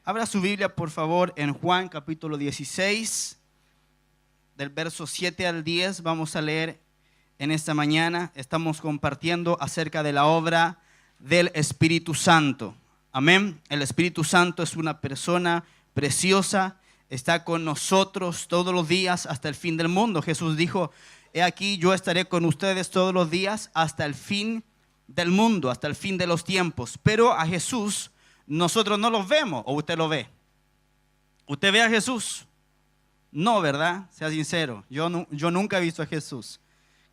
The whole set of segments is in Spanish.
Abra su Biblia, por favor, en Juan capítulo 16, del verso 7 al 10. Vamos a leer en esta mañana. Estamos compartiendo acerca de la obra del Espíritu Santo. Amén. El Espíritu Santo es una persona preciosa. Está con nosotros todos los días hasta el fin del mundo. Jesús dijo: he aquí, yo estaré con ustedes todos los días hasta el fin del mundo, hasta el fin de los tiempos. Pero a Jesús nosotros no lo vemos. ¿O usted lo ve? ¿Usted ve a Jesús? No, ¿verdad? Sea sincero. Yo nunca he visto a Jesús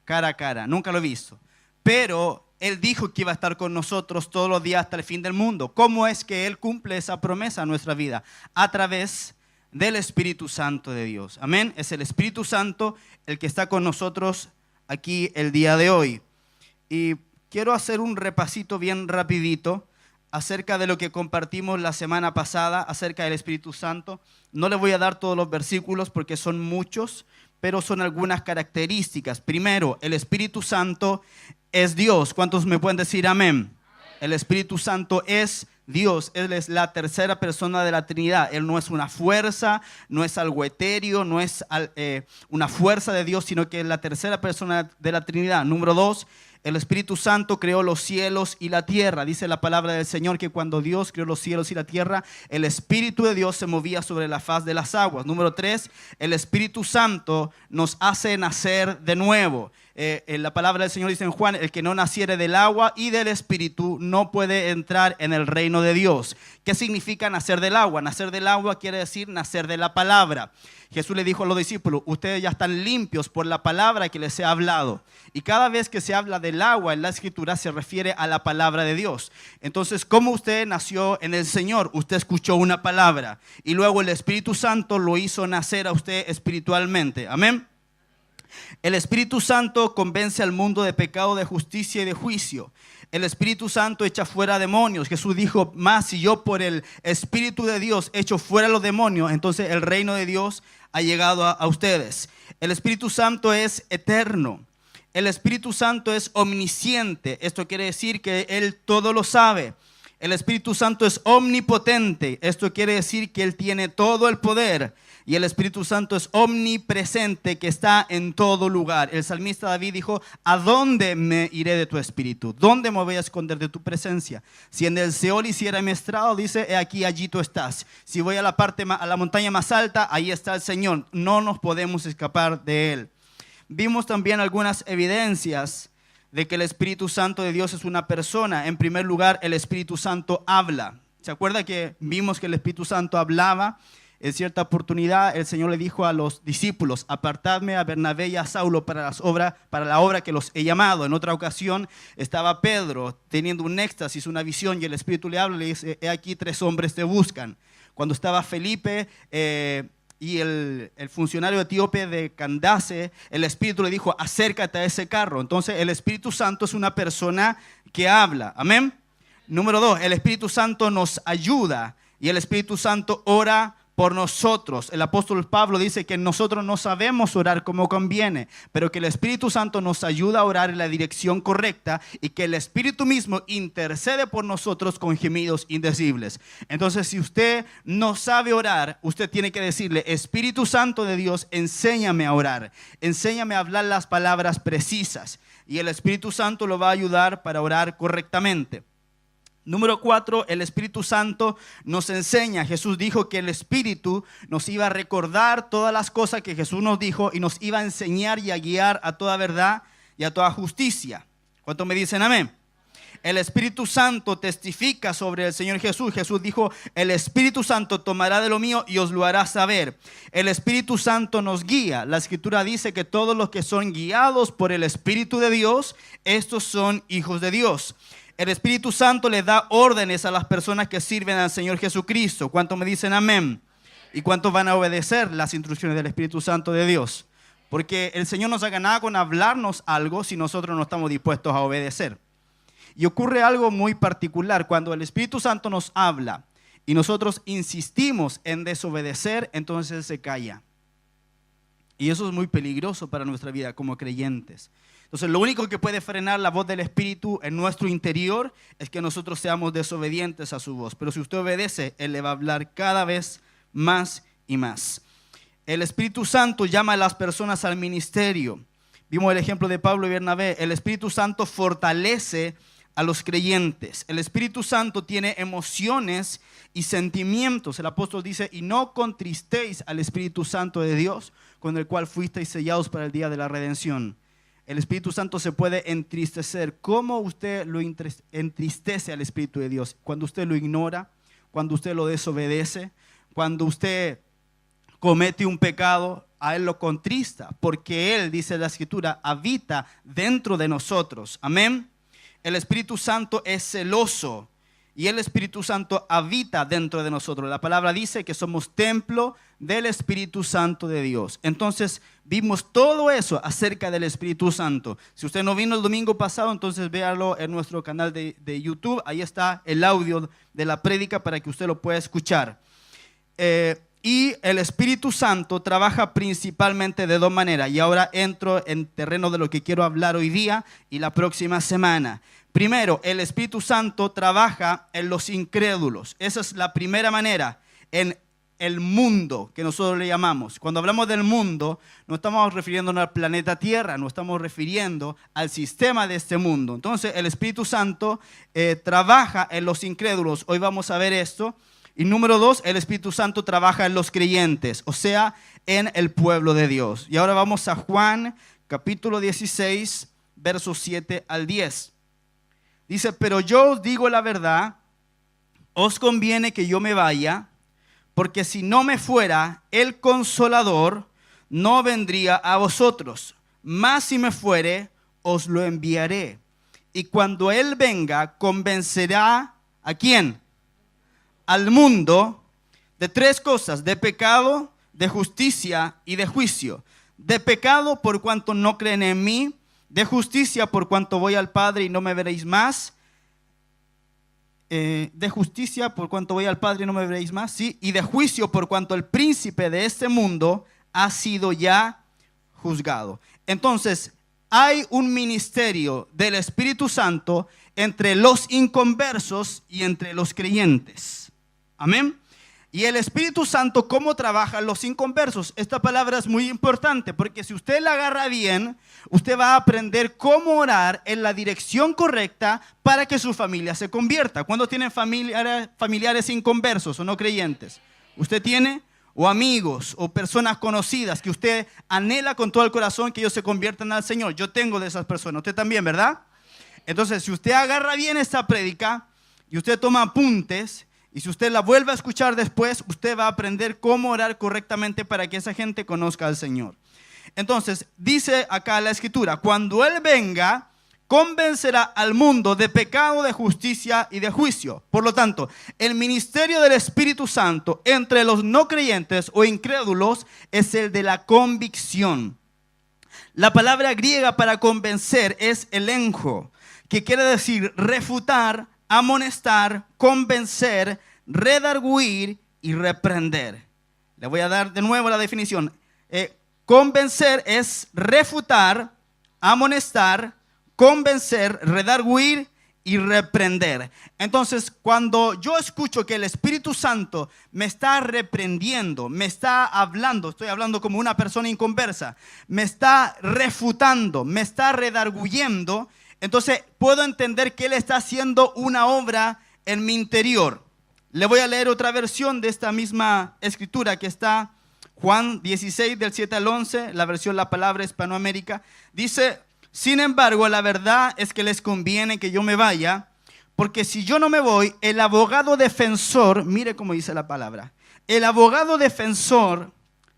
cara a cara. Nunca lo he visto. Pero Él dijo que iba a estar con nosotros todos los días hasta el fin del mundo. ¿Cómo es que Él cumple esa promesa en nuestra vida? A través del Espíritu Santo de Dios. Amén. Es el Espíritu Santo el que está con nosotros aquí el día de hoy. Y quiero hacer un repasito bien rapidito acerca de lo que compartimos la semana pasada acerca del Espíritu Santo. No le voy a dar todos los versículos porque son muchos, pero son algunas características. Primero, el Espíritu Santo es Dios. ¿Cuántos me pueden decir amén? El Espíritu Santo es Dios. Él es la tercera persona de la Trinidad. Él no es una fuerza, no es algo etéreo, no es una fuerza de Dios, sino que es la tercera persona de la Trinidad. Número 2, el Espíritu Santo creó los cielos y la tierra. Dice la palabra del Señor que cuando Dios creó los cielos y la tierra, el Espíritu de Dios se movía sobre la faz de las aguas. Número 3, el Espíritu Santo nos hace nacer de nuevo. En la palabra del Señor dice en Juan: el que no naciere del agua y del Espíritu no puede entrar en el reino de Dios. ¿Qué significa nacer del agua? Nacer del agua quiere decir nacer de la palabra. Jesús le dijo a los discípulos: ustedes ya están limpios por la palabra que les he hablado. Y cada vez que se habla del agua en la Escritura se refiere a la palabra de Dios. Entonces, ¿cómo usted nació en el Señor? Usted escuchó una palabra y luego el Espíritu Santo lo hizo nacer a usted espiritualmente. Amén. El Espíritu Santo convence al mundo de pecado, de justicia y de juicio. El Espíritu Santo echa fuera demonios. Jesús dijo: más si yo por el Espíritu de Dios echo fuera los demonios, entonces el reino de Dios ha llegado a ustedes. El Espíritu Santo es eterno. El Espíritu Santo es omnisciente. Esto quiere decir que Él todo lo sabe. El Espíritu Santo es omnipotente. Esto quiere decir que Él tiene todo el poder. Y el Espíritu Santo es omnipresente, que está en todo lugar. El salmista David dijo: ¿a dónde me iré de tu espíritu? ¿Dónde me voy a esconder de tu presencia? Si en el Seol hiciera mi estrado, dice: he aquí, allí tú estás. Si voy a la montaña más alta, ahí está el Señor. No nos podemos escapar de Él. Vimos también algunas evidencias de que el Espíritu Santo de Dios es una persona. En primer lugar, el Espíritu Santo habla. ¿Se acuerda que vimos que el Espíritu Santo hablaba? En cierta oportunidad el Señor le dijo a los discípulos: apartadme a Bernabé y a Saulo para la obra que los he llamado. En otra ocasión estaba Pedro teniendo un éxtasis, una visión, y el Espíritu le habla y le dice: he aquí 3 hombres te buscan. Cuando estaba Felipe y el funcionario etíope de Candace, el Espíritu le dijo: acércate a ese carro. Entonces el Espíritu Santo es una persona que habla. Amén. Número 2, el Espíritu Santo nos ayuda y el Espíritu Santo ora por nosotros. El apóstol Pablo dice que nosotros no sabemos orar como conviene, pero que el Espíritu Santo nos ayuda a orar en la dirección correcta y que el Espíritu mismo intercede por nosotros con gemidos indecibles. Entonces, si usted no sabe orar, usted tiene que decirle: Espíritu Santo de Dios, enséñame a orar, enséñame a hablar las palabras precisas, y el Espíritu Santo lo va a ayudar para orar correctamente. Número 4, el Espíritu Santo nos enseña. Jesús dijo que el Espíritu nos iba a recordar todas las cosas que Jesús nos dijo y nos iba a enseñar y a guiar a toda verdad y a toda justicia. ¿Cuántos me dicen amén? El Espíritu Santo testifica sobre el Señor Jesús. Jesús dijo: el Espíritu Santo tomará de lo mío y os lo hará saber. El Espíritu Santo nos guía. La Escritura dice que todos los que son guiados por el Espíritu de Dios, estos son hijos de Dios. El Espíritu Santo le da órdenes a las personas que sirven al Señor Jesucristo. ¿Cuántos me dicen amén? ¿Y cuántos van a obedecer las instrucciones del Espíritu Santo de Dios? Porque el Señor no saca nada con hablarnos algo si nosotros no estamos dispuestos a obedecer. Y ocurre algo muy particular. Cuando el Espíritu Santo nos habla y nosotros insistimos en desobedecer, entonces Él se calla. Y eso es muy peligroso para nuestra vida como creyentes. Entonces, lo único que puede frenar la voz del Espíritu en nuestro interior es que nosotros seamos desobedientes a su voz. Pero si usted obedece, Él le va a hablar cada vez más y más. El Espíritu Santo llama a las personas al ministerio. Vimos el ejemplo de Pablo y Bernabé. El Espíritu Santo fortalece a los creyentes. El Espíritu Santo tiene emociones y sentimientos. El apóstol dice, y no contristéis al Espíritu Santo de Dios, con el cual fuisteis sellados para el día de la redención. El Espíritu Santo se puede entristecer. ¿Cómo usted lo entristece al Espíritu de Dios? Cuando usted lo ignora, cuando usted lo desobedece, cuando usted comete un pecado, a Él lo contrista, porque Él, dice la Escritura, habita dentro de nosotros. Amén. El Espíritu Santo es celoso y el Espíritu Santo habita dentro de nosotros. La palabra dice que somos templo del Espíritu Santo de Dios. Entonces vimos todo eso acerca del Espíritu Santo. Si usted no vino el domingo pasado, entonces véalo en nuestro canal de YouTube. Ahí está el audio de la prédica para que usted lo pueda escuchar. Y el Espíritu Santo trabaja principalmente de dos maneras. Y ahora entro en terreno de lo que quiero hablar hoy día y la próxima semana. Primero, el Espíritu Santo trabaja en los incrédulos. Esa es la primera manera, en el mundo que nosotros le llamamos. Cuando hablamos del mundo, no estamos refiriéndonos al planeta Tierra, no estamos refiriendo al sistema de este mundo. Entonces, el Espíritu Santo trabaja en los incrédulos. Hoy vamos a ver esto. Y número dos, el Espíritu Santo trabaja en los creyentes, o sea, en el pueblo de Dios. Y ahora vamos a Juan capítulo 16, versos 7 al 10. Dice, pero yo os digo la verdad, os conviene que yo me vaya, porque si no me fuera, el Consolador no vendría a vosotros. Mas si me fuere, os lo enviaré. Y cuando Él venga, convencerá ¿a quién? Al mundo de tres cosas: de pecado, de justicia y de juicio. De pecado por cuanto no creen en mí, de justicia por cuanto voy al Padre y no me veréis más, de justicia por cuanto voy al Padre y no me veréis más, ¿sí? Y de juicio por cuanto el príncipe de este mundo ha sido ya juzgado. Entonces, hay un ministerio del Espíritu Santo entre los inconversos y entre los creyentes. Amén. Y el Espíritu Santo, ¿cómo trabajan los inconversos? Esta palabra es muy importante porque si usted la agarra bien, usted va a aprender cómo orar en la dirección correcta para que su familia se convierta. ¿Cuándo tienen familiares inconversos o no creyentes? ¿Usted tiene? O amigos o personas conocidas que usted anhela con todo el corazón que ellos se conviertan al Señor. Yo tengo de esas personas. Usted también, ¿verdad? Entonces, si usted agarra bien esta prédica y usted toma apuntes, y si usted la vuelve a escuchar después, usted va a aprender cómo orar correctamente para que esa gente conozca al Señor. Entonces, dice acá la Escritura, cuando Él venga, convencerá al mundo de pecado, de justicia y de juicio. Por lo tanto, el ministerio del Espíritu Santo entre los no creyentes o incrédulos es el de la convicción. La palabra griega para convencer es elenjo, que quiere decir refutar, amonestar, convencer, redarguir y reprender. Le voy a dar de nuevo la definición. Convencer es refutar, amonestar, convencer, redarguir y reprender. Entonces, cuando yo escucho que el Espíritu Santo me está reprendiendo, me está hablando, estoy hablando como una persona inconversa, me está refutando, me está redarguyendo, entonces puedo entender que Él está haciendo una obra en mi interior. Le voy a leer otra versión de esta misma escritura que está Juan 16 del 7 al 11, la versión La Palabra Hispanoamérica. Dice, sin embargo, la verdad es que les conviene que yo me vaya, porque si yo no me voy, el abogado defensor, mire cómo dice la palabra, el abogado defensor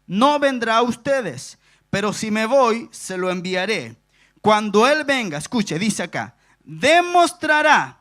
no vendrá a ustedes, pero si me voy, se lo enviaré. Cuando Él venga, escuche, dice acá, demostrará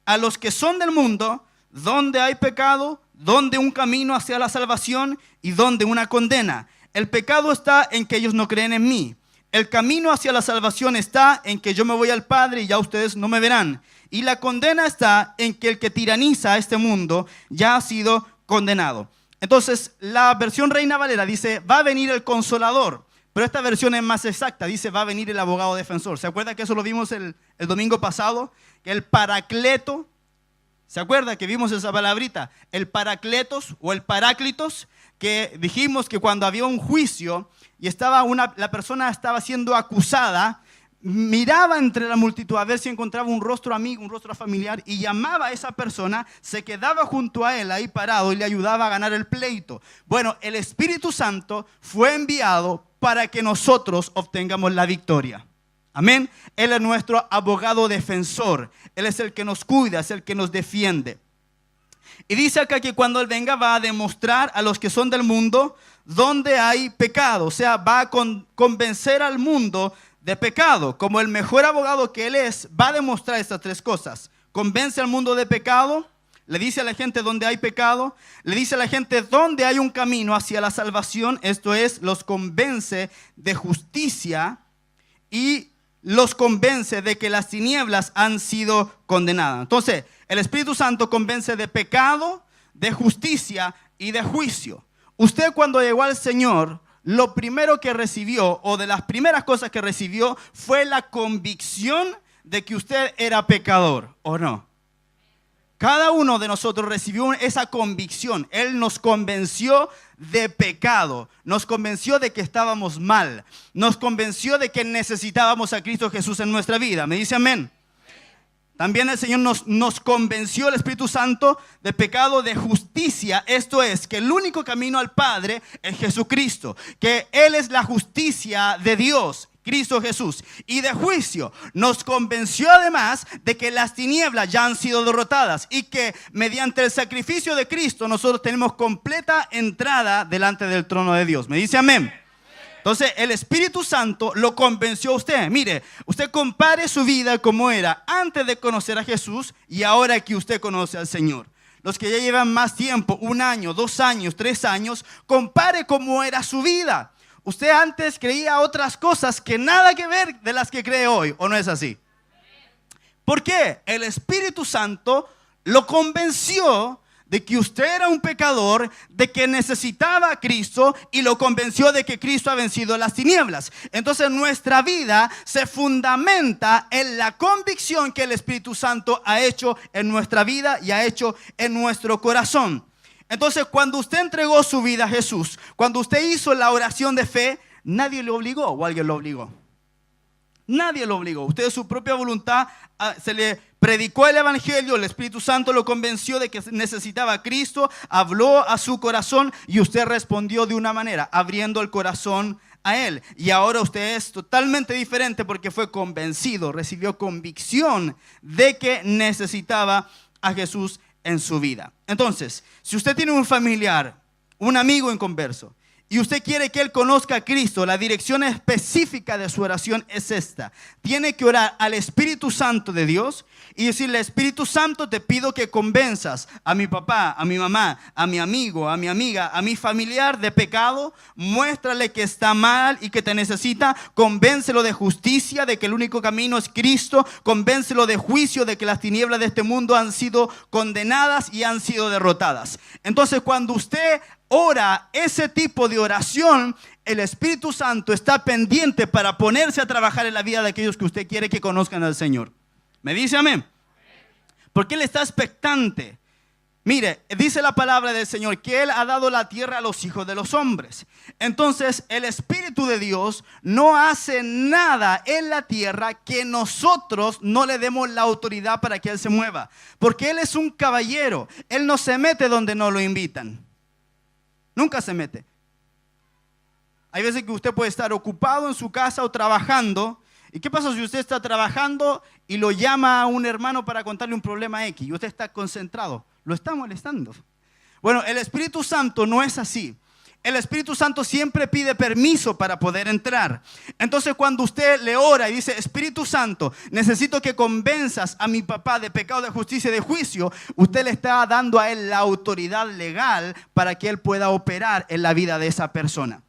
a los que son del mundo dónde hay pecado, dónde un camino hacia la salvación y dónde una condena. El pecado está en que ellos no creen en mí. El camino hacia la salvación está en que yo me voy al Padre y ya ustedes no me verán. Y la condena está en que el que tiraniza a este mundo ya ha sido condenado. Entonces, la versión Reina Valera dice, va a venir el Consolador. Pero esta versión es más exacta, dice va a venir el abogado defensor. ¿Se acuerda que eso lo vimos el domingo pasado? Que el paracleto, ¿se acuerda que vimos esa palabrita? El paracletos o el paráclitos, que dijimos que cuando había un juicio y la persona estaba siendo acusada, miraba entre la multitud a ver si encontraba un rostro amigo, un rostro familiar, y llamaba a esa persona, se quedaba junto a él ahí parado y le ayudaba a ganar el pleito. Bueno, el Espíritu Santo fue enviado para que nosotros obtengamos la victoria. Amén. Él es nuestro abogado defensor. Él es el que nos cuida, es el que nos defiende. Y dice acá que cuando Él venga va a demostrar a los que son del mundo donde hay pecado. O sea, va a convencer al mundo de pecado. Como el mejor abogado que Él es, va a demostrar estas tres cosas. Convence al mundo de pecado, le dice a la gente donde hay pecado, le dice a la gente donde hay un camino hacia la salvación, esto es, los convence de justicia y los convence de que las tinieblas han sido condenadas. Entonces, el Espíritu Santo convence de pecado, de justicia y de juicio. Usted cuando llegó al Señor, lo primero que recibió, o de las primeras cosas que recibió, fue la convicción de que usted era pecador, ¿o no? Cada uno de nosotros recibió esa convicción. Él nos convenció de pecado, nos convenció de que estábamos mal, nos convenció de que necesitábamos a Cristo Jesús en nuestra vida. ¿Me dice amén? También el Señor nos convenció, el Espíritu Santo, de pecado, de justicia. Esto es, que el único camino al Padre es Jesucristo, que Él es la justicia de Dios, Cristo Jesús. Y de juicio, nos convenció además de que las tinieblas ya han sido derrotadas y que mediante el sacrificio de Cristo nosotros tenemos completa entrada delante del trono de Dios. ¿Me dice amén? Entonces el Espíritu Santo lo convenció a usted. Mire, usted compare su vida como era antes de conocer a Jesús y ahora que usted conoce al Señor. Los que ya llevan más tiempo, 1 año, 2 años, 3 años, compare cómo era su vida. Usted antes creía otras cosas que nada que ver de las que cree hoy, ¿o no es así? ¿Por qué? El Espíritu Santo lo convenció de que usted era un pecador, de que necesitaba a Cristo y lo convenció de que Cristo ha vencido las tinieblas. Entonces nuestra vida se fundamenta en la convicción que el Espíritu Santo ha hecho en nuestra vida y ha hecho en nuestro corazón. Entonces cuando usted entregó su vida a Jesús, cuando usted hizo la oración de fe, nadie le obligó o alguien lo obligó. Nadie lo obligó. Usted de su propia voluntad se le predicó el evangelio, el Espíritu Santo lo convenció de que necesitaba a Cristo, habló a su corazón y usted respondió de una manera, abriendo el corazón a Él. Y ahora usted es totalmente diferente porque fue convencido, recibió convicción de que necesitaba a Jesús en su vida. Entonces, si usted tiene un familiar, un amigo inconverso, y usted quiere que él conozca a Cristo, la dirección específica de su oración es esta. Tiene que orar al Espíritu Santo de Dios y decirle: Espíritu Santo, te pido que convenzas a mi papá, a mi mamá, a mi amigo, a mi amiga, a mi familiar de pecado. Muéstrale que está mal y que te necesita. Convéncelo de justicia, de que el único camino es Cristo. Convéncelo de juicio, de que las tinieblas de este mundo han sido condenadas y han sido derrotadas. Entonces, cuando usted ora ese tipo de oración, el Espíritu Santo está pendiente para ponerse a trabajar en la vida de aquellos que usted quiere que conozcan al Señor. ¿Me dice amén? Porque Él está expectante. Mire, dice la palabra del Señor que Él ha dado la tierra a los hijos de los hombres. Entonces el Espíritu de Dios no hace nada en la tierra que nosotros no le demos la autoridad para que Él se mueva. Porque Él es un caballero. Él no se mete donde no lo invitan. Nunca se mete. Hay veces que usted puede estar ocupado en su casa o trabajando. ¿Y qué pasa si usted está trabajando y lo llama a un hermano para contarle un problema X y usted está concentrado? Lo está molestando. Bueno, el Espíritu Santo no es así. El Espíritu Santo siempre pide permiso para poder entrar. Entonces cuando usted le ora y dice: Espíritu Santo, necesito que convenzas a mi papá de pecado, de justicia y de juicio, usted le está dando a él la autoridad legal para que él pueda operar en la vida de esa persona.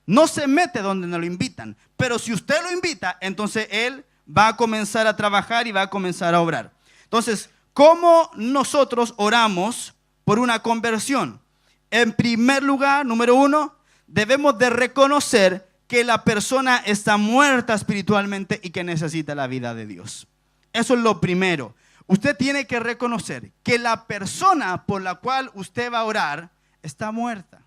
No se mete donde no lo invitan, pero si usted lo invita, entonces él va a comenzar a trabajar y va a comenzar a obrar. Entonces, ¿cómo nosotros oramos por una conversión? En primer lugar, número 1, debemos de reconocer que la persona está muerta espiritualmente y que necesita la vida de Dios. Eso es lo primero. Usted tiene que reconocer que la persona por la cual usted va a orar está muerta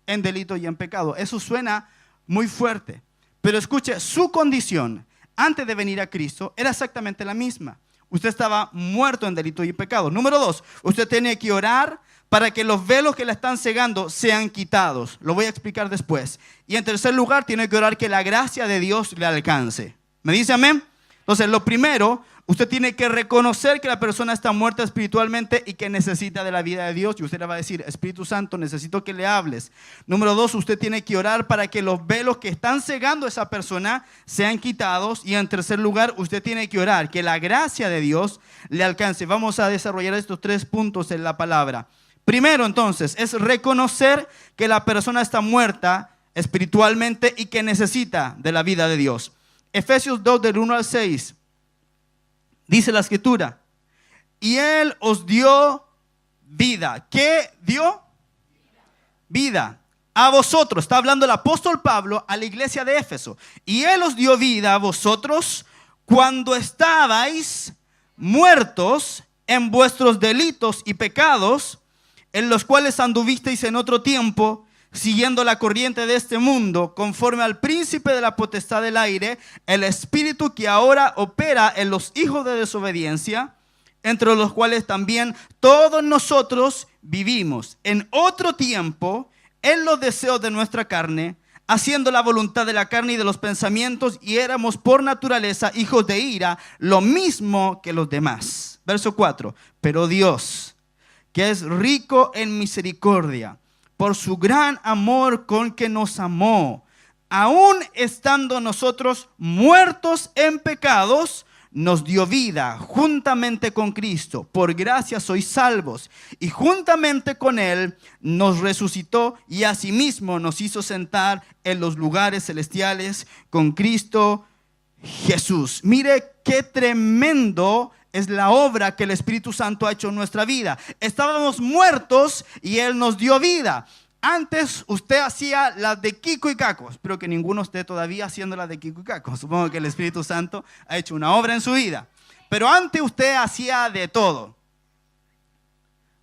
en delito y en pecado. Eso suena muy fuerte, pero escuche, su condición antes de venir a Cristo era exactamente la misma. Usted estaba muerto en delito y pecado. Número 2, usted tiene que orar para que los velos que le están cegando sean quitados. Lo voy a explicar después. Y en tercer lugar, tiene que orar que la gracia de Dios le alcance. ¿Me dice amén? Entonces, lo primero, usted tiene que reconocer que la persona está muerta espiritualmente y que necesita de la vida de Dios. Y usted le va a decir, Espíritu Santo, necesito que le hables. Número 2, usted tiene que orar para que los velos que están cegando a esa persona sean quitados. Y en tercer lugar, usted tiene que orar que la gracia de Dios le alcance. Vamos a desarrollar estos 3 puntos en la palabra. Primero, entonces, es reconocer que la persona está muerta espiritualmente y que necesita de la vida de Dios. Efesios 2, del 1 al 6, dice la escritura, y Él os dio vida. ¿Qué dio? Vida. A vosotros, está hablando el apóstol Pablo a la iglesia de Éfeso. Y Él os dio vida a vosotros cuando estabais muertos en vuestros delitos y pecados, en los cuales anduvisteis en otro tiempo, siguiendo la corriente de este mundo, conforme al príncipe de la potestad del aire, el espíritu que ahora opera en los hijos de desobediencia, entre los cuales también todos nosotros vivimos en otro tiempo en los deseos de nuestra carne, haciendo la voluntad de la carne y de los pensamientos, y éramos por naturaleza hijos de ira, lo mismo que los demás. Verso 4, pero Dios, que es rico en misericordia, por su gran amor con que nos amó, aun estando nosotros muertos en pecados, nos dio vida juntamente con Cristo. Por gracia sois salvos. Y juntamente con Él nos resucitó y asimismo nos hizo sentar en los lugares celestiales con Cristo Jesús. Mire qué tremendo es la obra que el Espíritu Santo ha hecho en nuestra vida. Estábamos muertos y Él nos dio vida. Antes usted hacía las de Kiko y Caco. Espero que ninguno esté todavía haciendo las de Kiko y Caco. Supongo que el Espíritu Santo ha hecho una obra en su vida. Pero antes usted hacía de todo.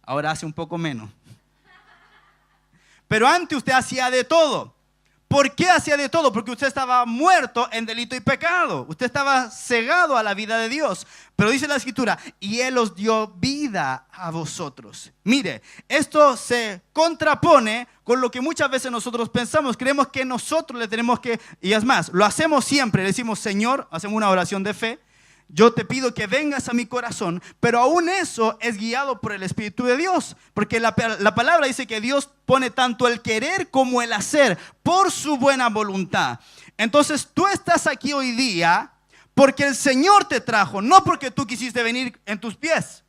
Ahora hace un poco menos. Pero antes usted hacía de todo. ¿Por qué hacía de todo? Porque usted estaba muerto en delito y pecado. Usted estaba cegado a la vida de Dios. Pero dice la Escritura, y Él os dio vida a vosotros. Mire, esto se contrapone con lo que muchas veces nosotros pensamos. Creemos que nosotros le tenemos que, y es más, lo hacemos siempre. Le decimos, Señor, hacemos una oración de fe. Yo te pido que vengas a mi corazón, pero aún eso es guiado por el Espíritu de Dios, porque la palabra dice que Dios pone tanto el querer como el hacer por su buena voluntad. Entonces tú estás aquí hoy día porque el Señor te trajo, no porque tú quisiste venir en tus pies.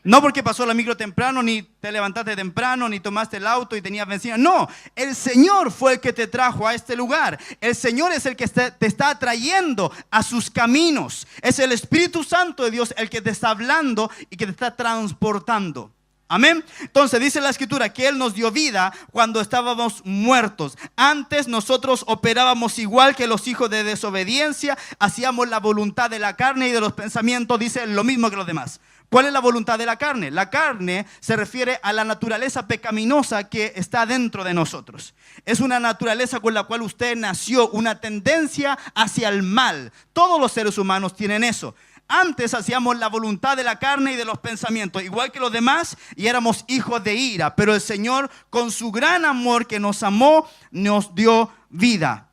No porque pasó la micro temprano, ni te levantaste temprano, ni tomaste el auto y tenías benzina. No, el Señor fue el que te trajo a este lugar. El Señor es el que te está trayendo a sus caminos. Es el Espíritu Santo de Dios el que te está hablando y que te está transportando. Amén. Entonces dice la Escritura que Él nos dio vida cuando estábamos muertos. Antes nosotros operábamos igual que los hijos de desobediencia. Hacíamos la voluntad de la carne y de los pensamientos. Dice lo mismo que los demás. ¿Cuál es la voluntad de la carne? La carne se refiere a la naturaleza pecaminosa que está dentro de nosotros. Es una naturaleza con la cual usted nació, una tendencia hacia el mal. Todos los seres humanos tienen eso. Antes hacíamos la voluntad de la carne y de los pensamientos, igual que los demás, y éramos hijos de ira. Pero el Señor, con su gran amor que nos amó, nos dio vida.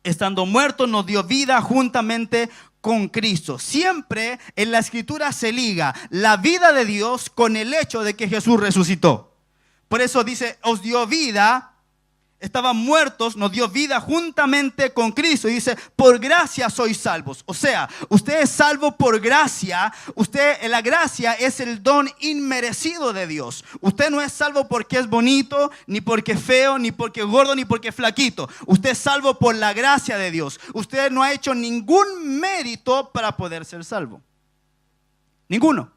Estando muertos, nos dio vida juntamente con Cristo. Siempre en la Escritura se liga la vida de Dios con el hecho de que Jesús resucitó. Por eso dice, os dio vida. Estaban muertos, nos dio vida juntamente con Cristo. Y dice, por gracia sois salvos. O sea, usted es salvo por gracia. La gracia es el don inmerecido de Dios. Usted no es salvo porque es bonito, ni porque es feo, ni porque es gordo, ni porque es flaquito. Usted es salvo por la gracia de Dios. Usted no ha hecho ningún mérito para poder ser salvo. Ninguno.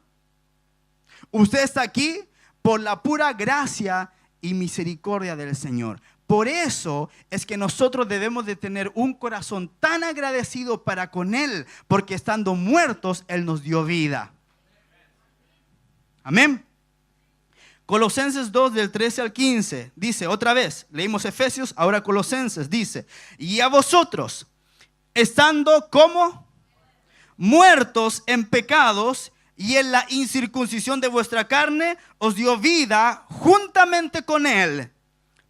Usted está aquí por la pura gracia y misericordia del Señor. Por eso es que nosotros debemos de tener un corazón tan agradecido para con Él, porque estando muertos, Él nos dio vida. Amén. Colosenses 2 del 13 al 15 dice, otra vez, leímos Efesios, ahora Colosenses dice, y a vosotros, estando como muertos en pecados y en la incircuncisión de vuestra carne, os dio vida juntamente con Él,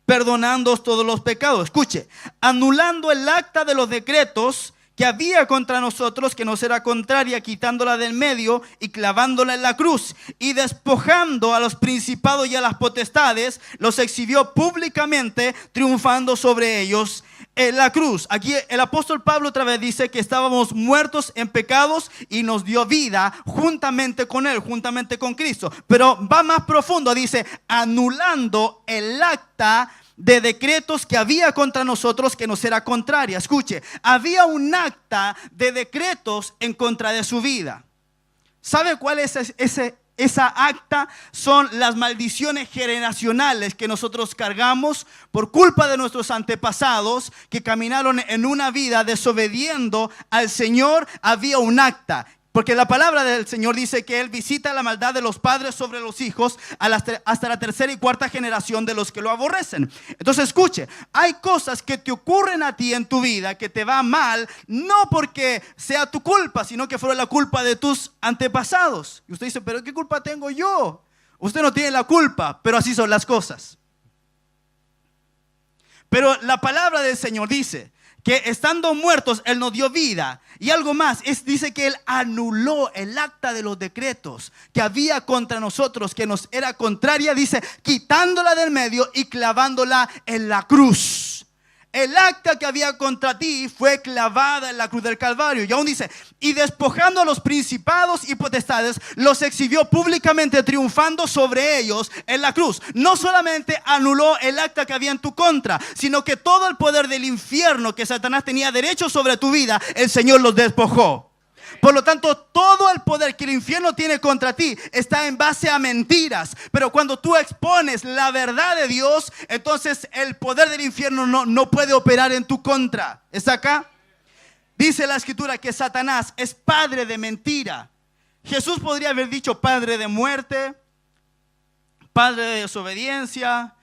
perdonándoos todos los pecados. Escuche, anulando el acta de los decretos que había contra nosotros, que nos era contraria, quitándola del medio y clavándola en la cruz, y despojando a los principados y a las potestades, los exhibió públicamente, triunfando sobre ellos en la cruz. Aquí el apóstol Pablo otra vez dice que estábamos muertos en pecados y nos dio vida juntamente con Él, juntamente con Cristo. Pero va más profundo, dice, anulando el acta de decretos que había contra nosotros, que nos era contraria. Escuche, había un acta de decretos en contra de su vida. ¿Sabe cuál es esa acta? Son las maldiciones generacionales que nosotros cargamos por culpa de nuestros antepasados que caminaron en una vida desobediendo al Señor. Había un acta. Porque la palabra del Señor dice que Él visita la maldad de los padres sobre los hijos hasta la tercera y cuarta generación de los que lo aborrecen. Entonces escuche, hay cosas que te ocurren a ti en tu vida que te va mal, no porque sea tu culpa, sino que fueron la culpa de tus antepasados. Y usted dice, pero ¿qué culpa tengo yo? Usted no tiene la culpa, pero así son las cosas. Pero la palabra del Señor dice que estando muertos Él nos dio vida. Y algo más, dice que Él anuló el acta de los decretos que había contra nosotros, que nos era contraria, dice, quitándola del medio y clavándola en la cruz. El acta que había contra ti fue clavada en la cruz del Calvario. Y aún dice, y despojando a los principados y potestades, los exhibió públicamente, triunfando sobre ellos en la cruz. No solamente anuló el acta que había en tu contra, sino que todo el poder del infierno que Satanás tenía derecho sobre tu vida, el Señor los despojó. Por lo tanto, todo el poder que el infierno tiene contra ti está en base a mentiras. Pero cuando tú expones la verdad de Dios, entonces el poder del infierno no puede operar en tu contra. ¿Está acá? Dice la Escritura que Satanás es padre de mentira. Jesús podría haber dicho padre de muerte, padre de desobediencia,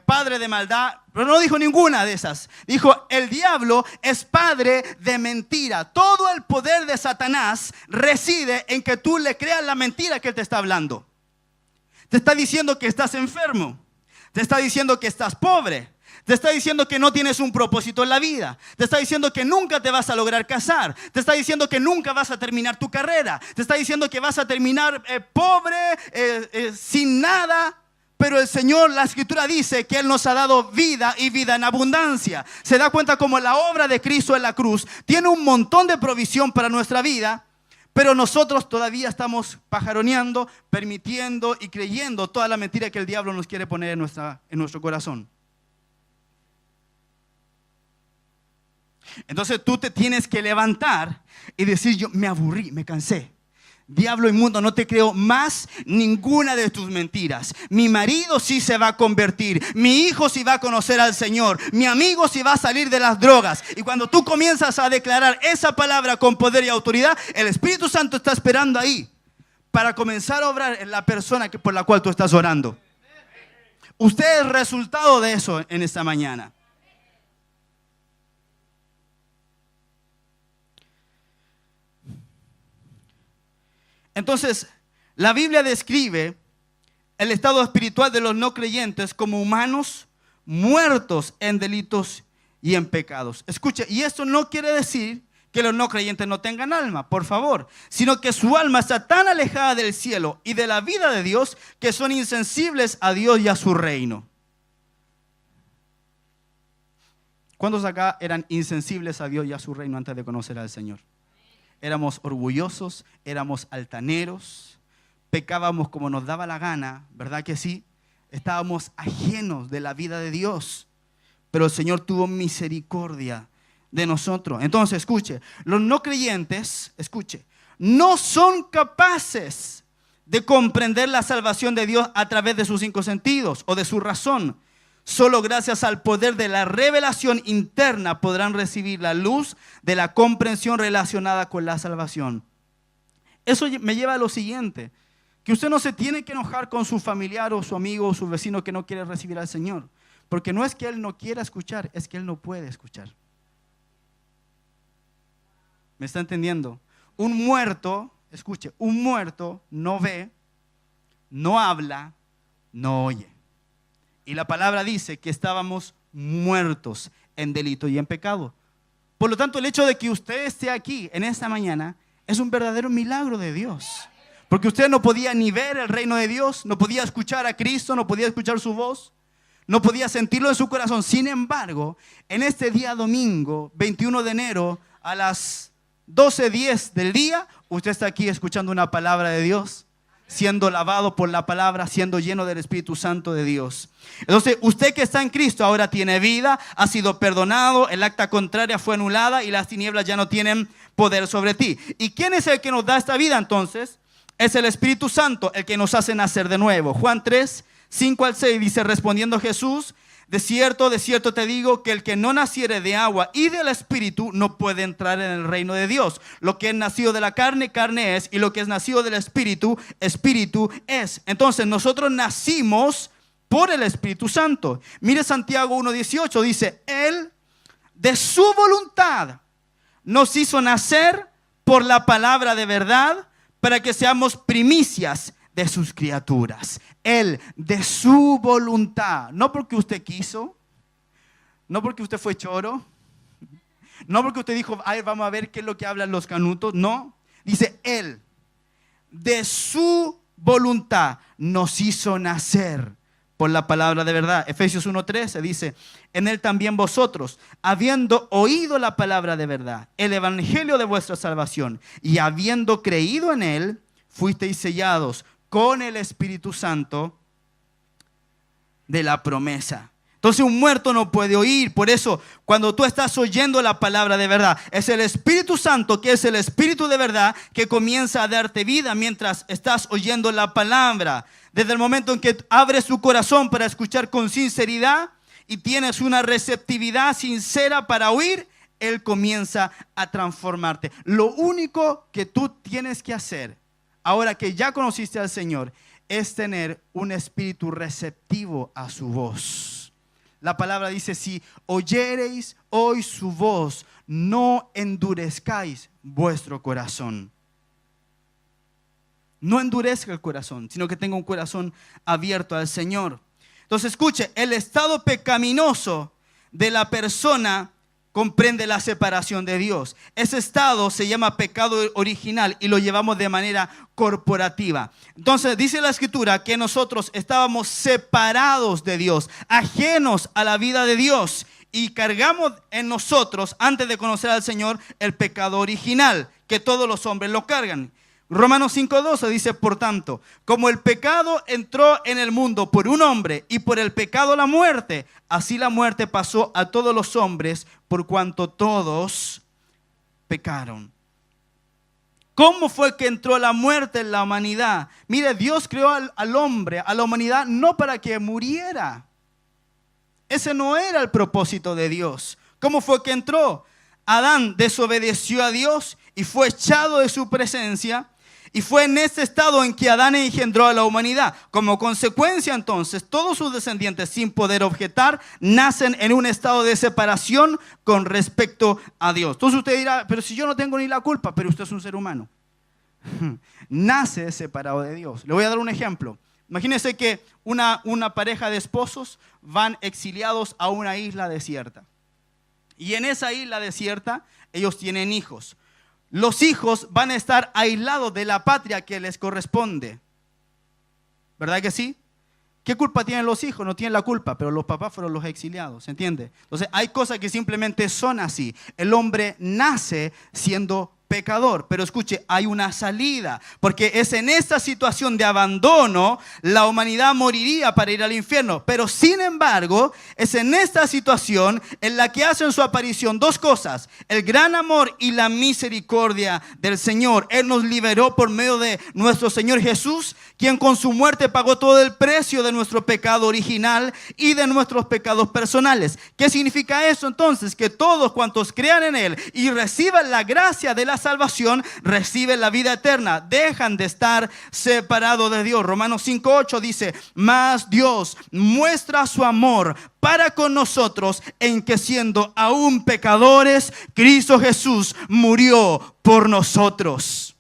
padre de maldad, pero no dijo ninguna de esas. Dijo, el diablo es padre de mentira. Todo el poder de Satanás reside en que tú le creas la mentira que él te está hablando. Te está diciendo que estás enfermo, te está diciendo que estás pobre, te está diciendo que no tienes un propósito en la vida, te está diciendo que nunca te vas a lograr casar, te está diciendo que nunca vas a terminar tu carrera, te está diciendo que vas a terminar pobre, sin nada. Pero el Señor, la Escritura dice que Él nos ha dado vida y vida en abundancia. Se da cuenta como la obra de Cristo en la cruz tiene un montón de provisión para nuestra vida, pero nosotros todavía estamos pajaroneando, permitiendo y creyendo toda la mentira que el diablo nos quiere poner en nuestro corazón. Entonces tú te tienes que levantar y decir, yo me aburrí, me cansé. Diablo inmundo, no te creo más ninguna de tus mentiras. Mi marido sí se va a convertir, mi hijo sí va a conocer al Señor, mi amigo sí va a salir de las drogas. Y cuando tú comienzas a declarar esa palabra con poder y autoridad, el Espíritu Santo está esperando ahí para comenzar a obrar en la persona por la cual tú estás orando. Usted es el resultado de eso en esta mañana. Entonces, la Biblia describe el estado espiritual de los no creyentes como humanos muertos en delitos y en pecados. Escuche, y esto no quiere decir que los no creyentes no tengan alma, por favor, sino que su alma está tan alejada del cielo y de la vida de Dios que son insensibles a Dios y a su reino. ¿Cuántos acá eran insensibles a Dios y a su reino antes de conocer al Señor? Éramos orgullosos, éramos altaneros, pecábamos como nos daba la gana, ¿verdad que sí? Estábamos ajenos de la vida de Dios, pero el Señor tuvo misericordia de nosotros. Entonces, escuche, los no creyentes, escuche, no son capaces de comprender la salvación de Dios a través de sus cinco sentidos o de su razón. Solo gracias al poder de la revelación interna podrán recibir la luz de la comprensión relacionada con la salvación. Eso me lleva a lo siguiente, que usted no se tiene que enojar con su familiar o su amigo o su vecino que no quiere recibir al Señor. Porque no es que él no quiera escuchar, es que él no puede escuchar. ¿Me está entendiendo? Un muerto, escuche, un muerto no ve, no habla, no oye. Y la palabra dice que estábamos muertos en delito y en pecado. Por lo tanto, el hecho de que usted esté aquí en esta mañana es un verdadero milagro de Dios. Porque usted no podía ni ver el reino de Dios, no podía escuchar a Cristo, no podía escuchar su voz, no podía sentirlo en su corazón. Sin embargo, en este día domingo, 21 de enero, a las 12:10 del día, usted está aquí escuchando una palabra de Dios, siendo lavado por la palabra, siendo lleno del Espíritu Santo de Dios. Entonces, usted que está en Cristo ahora tiene vida, ha sido perdonado, el acta contraria fue anulada y las tinieblas ya no tienen poder sobre ti. ¿Y quién es el que nos da esta vida entonces? Es el Espíritu Santo el que nos hace nacer de nuevo. Juan 3:5-6 dice, respondiendo Jesús, de cierto te digo que el que no naciere de agua y del Espíritu no puede entrar en el reino de Dios. Lo que es nacido de la carne, carne es, y lo que es nacido del Espíritu, Espíritu es. Entonces nosotros nacimos por el Espíritu Santo. Mire Santiago 1:18, dice, Él de su voluntad nos hizo nacer por la palabra de verdad, para que seamos primicias de sus criaturas. Él de su voluntad, no porque usted quiso, no porque usted fue choro, no porque usted dijo, ay, vamos a ver qué es lo que hablan los canutos. No, dice Él de su voluntad nos hizo nacer por la palabra de verdad. Efesios 1:13 dice, en Él también vosotros, habiendo oído la palabra de verdad, el evangelio de vuestra salvación, y habiendo creído en Él, fuisteis sellados con el Espíritu Santo de la promesa. Entonces un muerto no puede oír. Por eso cuando tú estás oyendo la palabra de verdad, es el Espíritu Santo, que es el Espíritu de verdad, que comienza a darte vida mientras estás oyendo la palabra. Desde el momento en que abres tu corazón para escuchar con sinceridad y tienes una receptividad sincera para oír, Él comienza a transformarte. Lo único que tú tienes que hacer, ahora que ya conociste al Señor, es tener un espíritu receptivo a su voz. La palabra dice, si oyereis hoy su voz, no endurezcáis vuestro corazón. No endurezca el corazón, sino que tenga un corazón abierto al Señor. Entonces escuche, el estado pecaminoso de la persona comprende la separación de Dios. Ese estado se llama pecado original y lo llevamos de manera corporativa. Entonces dice la Escritura que nosotros estábamos separados de Dios, ajenos a la vida de Dios, y cargamos en nosotros, antes de conocer al Señor, el pecado original, que todos los hombres lo cargan. Romanos 5:12 dice, por tanto, como el pecado entró en el mundo por un hombre y por el pecado la muerte, así la muerte pasó a todos los hombres por cuanto todos pecaron. ¿Cómo fue que entró la muerte en la humanidad? Mire, Dios creó al hombre, a la humanidad, no para que muriera. Ese no era el propósito de Dios. ¿Cómo fue que entró? Adán desobedeció a Dios y fue echado de su presencia. Y fue en este estado en que Adán engendró a la humanidad. Como consecuencia, entonces, todos sus descendientes, sin poder objetar, nacen en un estado de separación con respecto a Dios. Entonces usted dirá, pero si yo no tengo ni la culpa, pero usted es un ser humano. Nace separado de Dios. Le voy a dar un ejemplo. Imagínense que una pareja de esposos van exiliados a una isla desierta. Y en esa isla desierta, ellos tienen hijos. Los hijos van a estar aislados de la patria que les corresponde. ¿Verdad que sí? ¿Qué culpa tienen los hijos? No tienen la culpa, pero los papás fueron los exiliados, ¿se entiende? Entonces hay cosas que simplemente son así. El hombre nace siendo pecador. Pero escuche, hay una salida, porque es en esta situación de abandono la humanidad moriría para ir al infierno. Pero sin embargo, es en esta situación en la que hacen su aparición dos cosas: el gran amor y la misericordia del Señor. Él nos liberó por medio de nuestro Señor Jesús, quien con su muerte pagó todo el precio de nuestro pecado original y de nuestros pecados personales. ¿Qué significa eso entonces? Que todos cuantos crean en Él y reciban la gracia de la salvación, reciben la vida eterna, dejan de estar separados de Dios. Romanos 5:8 dice: mas Dios muestra su amor para con nosotros en que, siendo aún pecadores, Cristo Jesús murió por nosotros.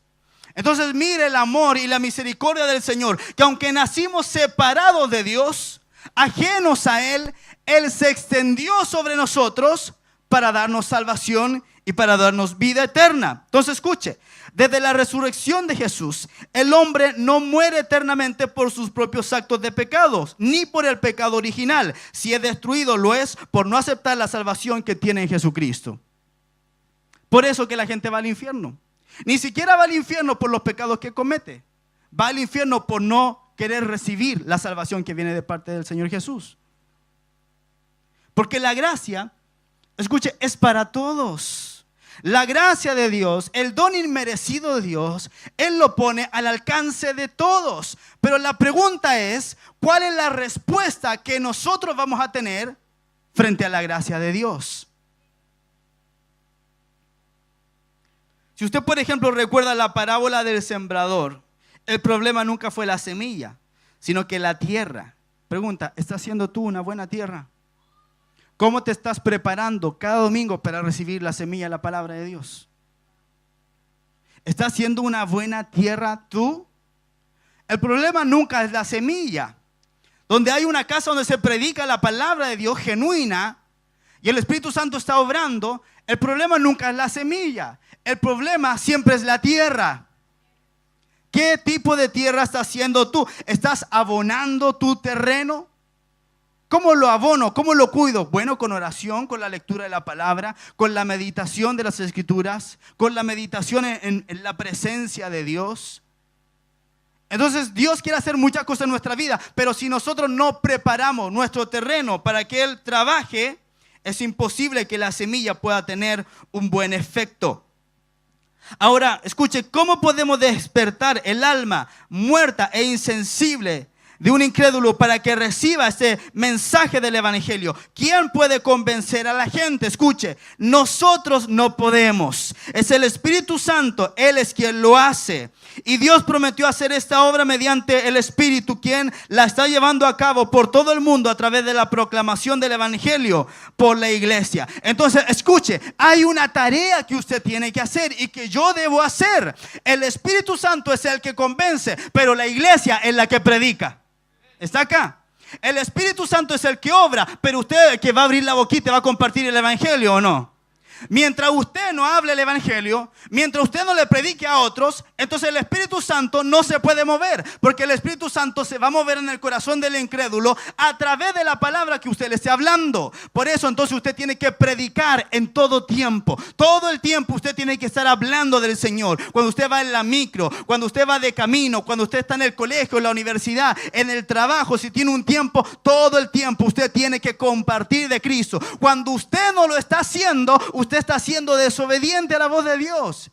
Entonces mire el amor y la misericordia del Señor, que aunque nacimos separados de Dios, ajenos a Él, Él se extendió sobre nosotros para darnos salvación y para darnos vida eterna. Entonces escuche, desde la resurrección de Jesús, el hombre no muere eternamente por sus propios actos de pecados, ni por el pecado original. Si es destruido, lo es por no aceptar la salvación que tiene en Jesucristo. Por eso que la gente va al infierno. Ni siquiera va al infierno por los pecados que comete. Va al infierno por no querer recibir la salvación que viene de parte del Señor Jesús. Porque la gracia, escuche, es para todos. La gracia de Dios, el don inmerecido de Dios, Él lo pone al alcance de todos. Pero la pregunta es, ¿cuál es la respuesta que nosotros vamos a tener frente a la gracia de Dios? Si usted, por ejemplo, recuerda la parábola del sembrador, el problema nunca fue la semilla, sino que la tierra. Pregunta, ¿estás siendo tú una buena tierra? ¿Cómo te estás preparando cada domingo para recibir la semilla de la palabra de Dios? ¿Estás siendo una buena tierra tú? El problema nunca es la semilla. Donde hay una casa donde se predica la palabra de Dios genuina y el Espíritu Santo está obrando, el problema nunca es la semilla. El problema siempre es la tierra. ¿Qué tipo de tierra estás haciendo tú? ¿Estás abonando tu terreno? ¿Cómo lo abono? ¿Cómo lo cuido? Bueno, con oración, con la lectura de la palabra, con la meditación de las Escrituras, con la meditación en la presencia de Dios. Entonces Dios quiere hacer muchas cosas en nuestra vida, pero si nosotros no preparamos nuestro terreno para que Él trabaje, es imposible que la semilla pueda tener un buen efecto. Ahora, escuche, ¿cómo podemos despertar el alma muerta e insensible de un incrédulo para que reciba este mensaje del evangelio? ¿Quién puede convencer a la gente? Escuche, nosotros no podemos. Es el Espíritu Santo, Él es quien lo hace. Y Dios prometió hacer esta obra mediante el Espíritu, quien la está llevando a cabo por todo el mundo a través de la proclamación del evangelio por la iglesia. Entonces, escuche, hay una tarea que usted tiene que hacer y que yo debo hacer. El Espíritu Santo es el que convence, pero la iglesia es la que predica. ¿Está acá? El Espíritu Santo es el que obra, pero usted es el que va a abrir la boquita y va a compartir el evangelio, ¿o no? Mientras usted no hable el evangelio, mientras usted no le predique a otros, entonces el Espíritu Santo no se puede mover, porque el Espíritu Santo se va a mover en el corazón del incrédulo a través de la palabra que usted le esté hablando. Por eso entonces usted tiene que predicar en todo tiempo. Todo el tiempo usted tiene que estar hablando del Señor. Cuando usted va en la micro, cuando usted va de camino, cuando usted está en el colegio, en la universidad, en el trabajo, si tiene un tiempo, todo el tiempo usted tiene que compartir de Cristo. Cuando usted no lo está haciendo, usted está siendo desobediente a la voz de Dios.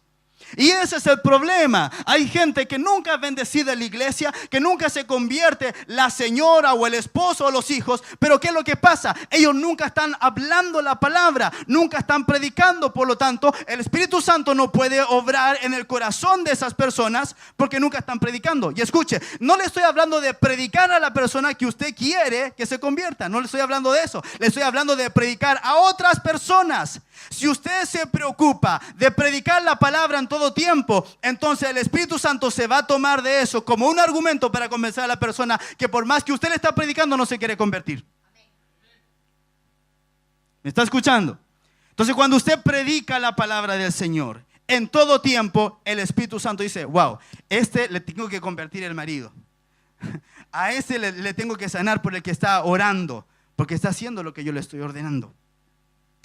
Y ese es el problema. Hay gente que nunca es bendecida en la iglesia, que nunca se convierte la señora o el esposo o los hijos. Pero ¿qué es lo que pasa? Ellos nunca están hablando la palabra, nunca están predicando. Por lo tanto, el Espíritu Santo no puede obrar en el corazón de esas personas porque nunca están predicando. Y escuche, no le estoy hablando de predicar a la persona que usted quiere que se convierta. No le estoy hablando de eso. Le estoy hablando de predicar a otras personas. Si usted se preocupa de predicar la palabra en todo tiempo, entonces el Espíritu Santo se va a tomar de eso como un argumento para convencer a la persona que por más que usted le está predicando no se quiere convertir. ¿Me está escuchando? Entonces cuando usted predica la palabra del Señor en todo tiempo, el Espíritu Santo dice: wow, le tengo que convertir el marido, a le tengo que sanar por el que está orando, porque está haciendo lo que yo le estoy ordenando.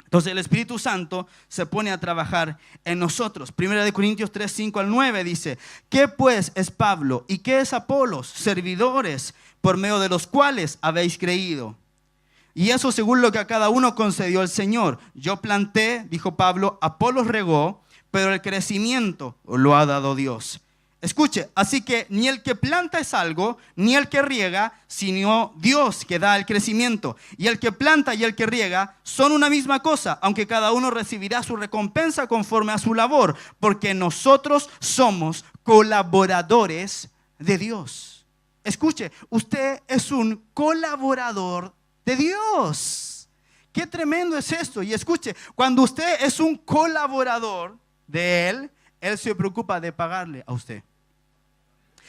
Entonces el Espíritu Santo se pone a trabajar en nosotros. 1 Corintios 3, 5 al 9 dice: ¿qué pues es Pablo y qué es Apolos? Servidores por medio de los cuales habéis creído. Y eso según lo que a cada uno concedió el Señor. Yo planté, dijo Pablo, Apolos regó, pero el crecimiento lo ha dado Dios. Escuche, así que ni el que planta es algo, ni el que riega, sino Dios que da el crecimiento. Y el que planta y el que riega son una misma cosa, aunque cada uno recibirá su recompensa conforme a su labor, porque nosotros somos colaboradores de Dios. Escuche, usted es un colaborador de Dios. Qué tremendo es esto. Y escuche, cuando usted es un colaborador de Él, Él se preocupa de pagarle a usted.